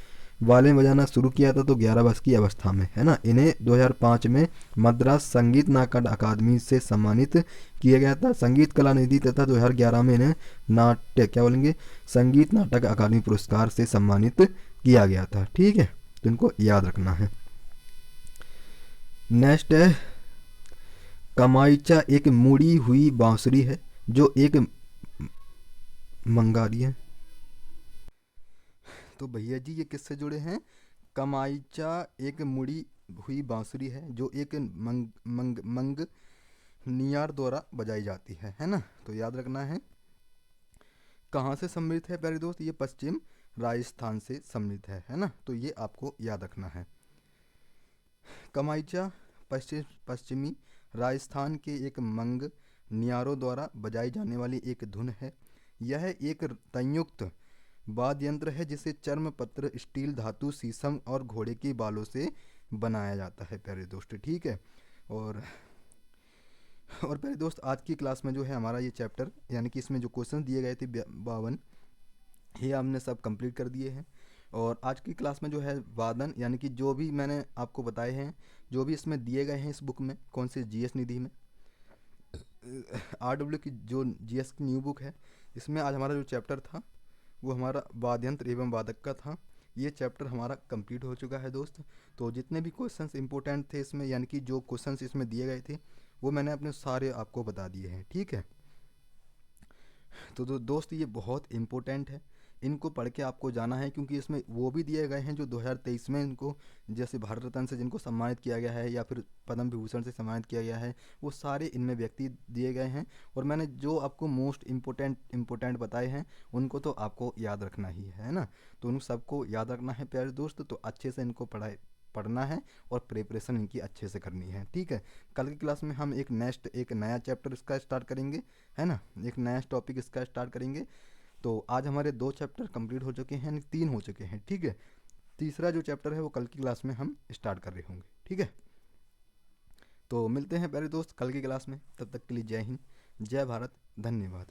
वायलिन बजाना शुरू किया था, तो 11 वर्ष की अवस्था में, है ना। इन्हें 2005 में मद्रास संगीत नाटक अकादमी से सम्मानित किया गया था, संगीत कला निधि, तथा 2011 में इन्हें नाट्य, क्या बोलेंगे, संगीत नाटक अकादमी पुरस्कार से सम्मानित किया गया था। ठीक है, तो इनको याद रखना है। नेक्स्ट है, कमाइचा एक मुड़ी हुई बांसुरी है जो एक मंगारी है। तो भैया जी ये किससे जुड़े हैं, कमाइचा एक मुड़ी हुई बांसुरी है जो एक मंग नियार द्वारा बजाई जाती है ना। तो याद रखना है, कहाँ से सम्मिलित है प्यारे दोस्त, ये पश्चिम राजस्थान से सम्मिलित है ना। तो ये आपको याद रखना है। कमाइचा पश्चिमी राजस्थान के एक मंग नियारों द्वारा बजाई जाने वाली एक धुन है। यह एक संयुक्त वाद्य यंत्र है जिसे चर्म पत्र, स्टील, धातु, शीशम और घोड़े के बालों से बनाया जाता है प्यारे दोस्त। ठीक है, और प्यारे दोस्त आज की क्लास में जो है हमारा ये चैप्टर, यानी कि इसमें जो क्वेश्चन दिए गए थे 52, ये हमने सब कंप्लीट कर दिए हैं। और आज की क्लास में जो है वादन, यानी कि जो भी मैंने आपको बताए हैं, जो भी इसमें दिए गए हैं इस बुक में, कौन सी, जीएस निधि में, RW की जो जीएस की न्यू बुक है, इसमें आज हमारा जो चैप्टर था वो हमारा वाद्यंत्र एवं वादक का था। ये चैप्टर हमारा कंप्लीट हो चुका है दोस्त। तो जितने भी क्वेश्चंस इंपॉर्टेंट थे इसमें, यानी कि जो क्वेश्चंस इसमें दिए गए थे वो मैंने अपने सारे आपको बता दिए हैं। ठीक है, तो दोस्त ये बहुत इम्पोर्टेंट है, इनको पढ़ के आपको जाना है, क्योंकि इसमें वो भी दिए गए हैं जो 2023 में इनको, जैसे भारत रत्न से जिनको सम्मानित किया गया है या फिर पद्म विभूषण से सम्मानित किया गया है, वो सारे इनमें व्यक्ति दिए गए हैं। और मैंने जो आपको मोस्ट इम्पोर्टेंट बताए हैं उनको तो आपको याद रखना ही है ना। तो उन सबको याद रखना है प्यारे दोस्त। तो अच्छे से इनको पढ़ना है और प्रिपरेशन इनकी अच्छे से करनी है। ठीक है, कल की क्लास में हम एक नया चैप्टर इसका स्टार्ट करेंगे, है ना, एक नया टॉपिक इसका स्टार्ट करेंगे। तो आज हमारे 2 चैप्टर कंप्लीट हो चुके हैं, यानी 3 हो चुके हैं। ठीक है, तीसरा जो चैप्टर है वो कल की क्लास में हम स्टार्ट कर रहे होंगे। ठीक है, तो मिलते हैं प्यारे दोस्त कल की क्लास में, तब तक के लिए जय हिंद, जय भारत, धन्यवाद।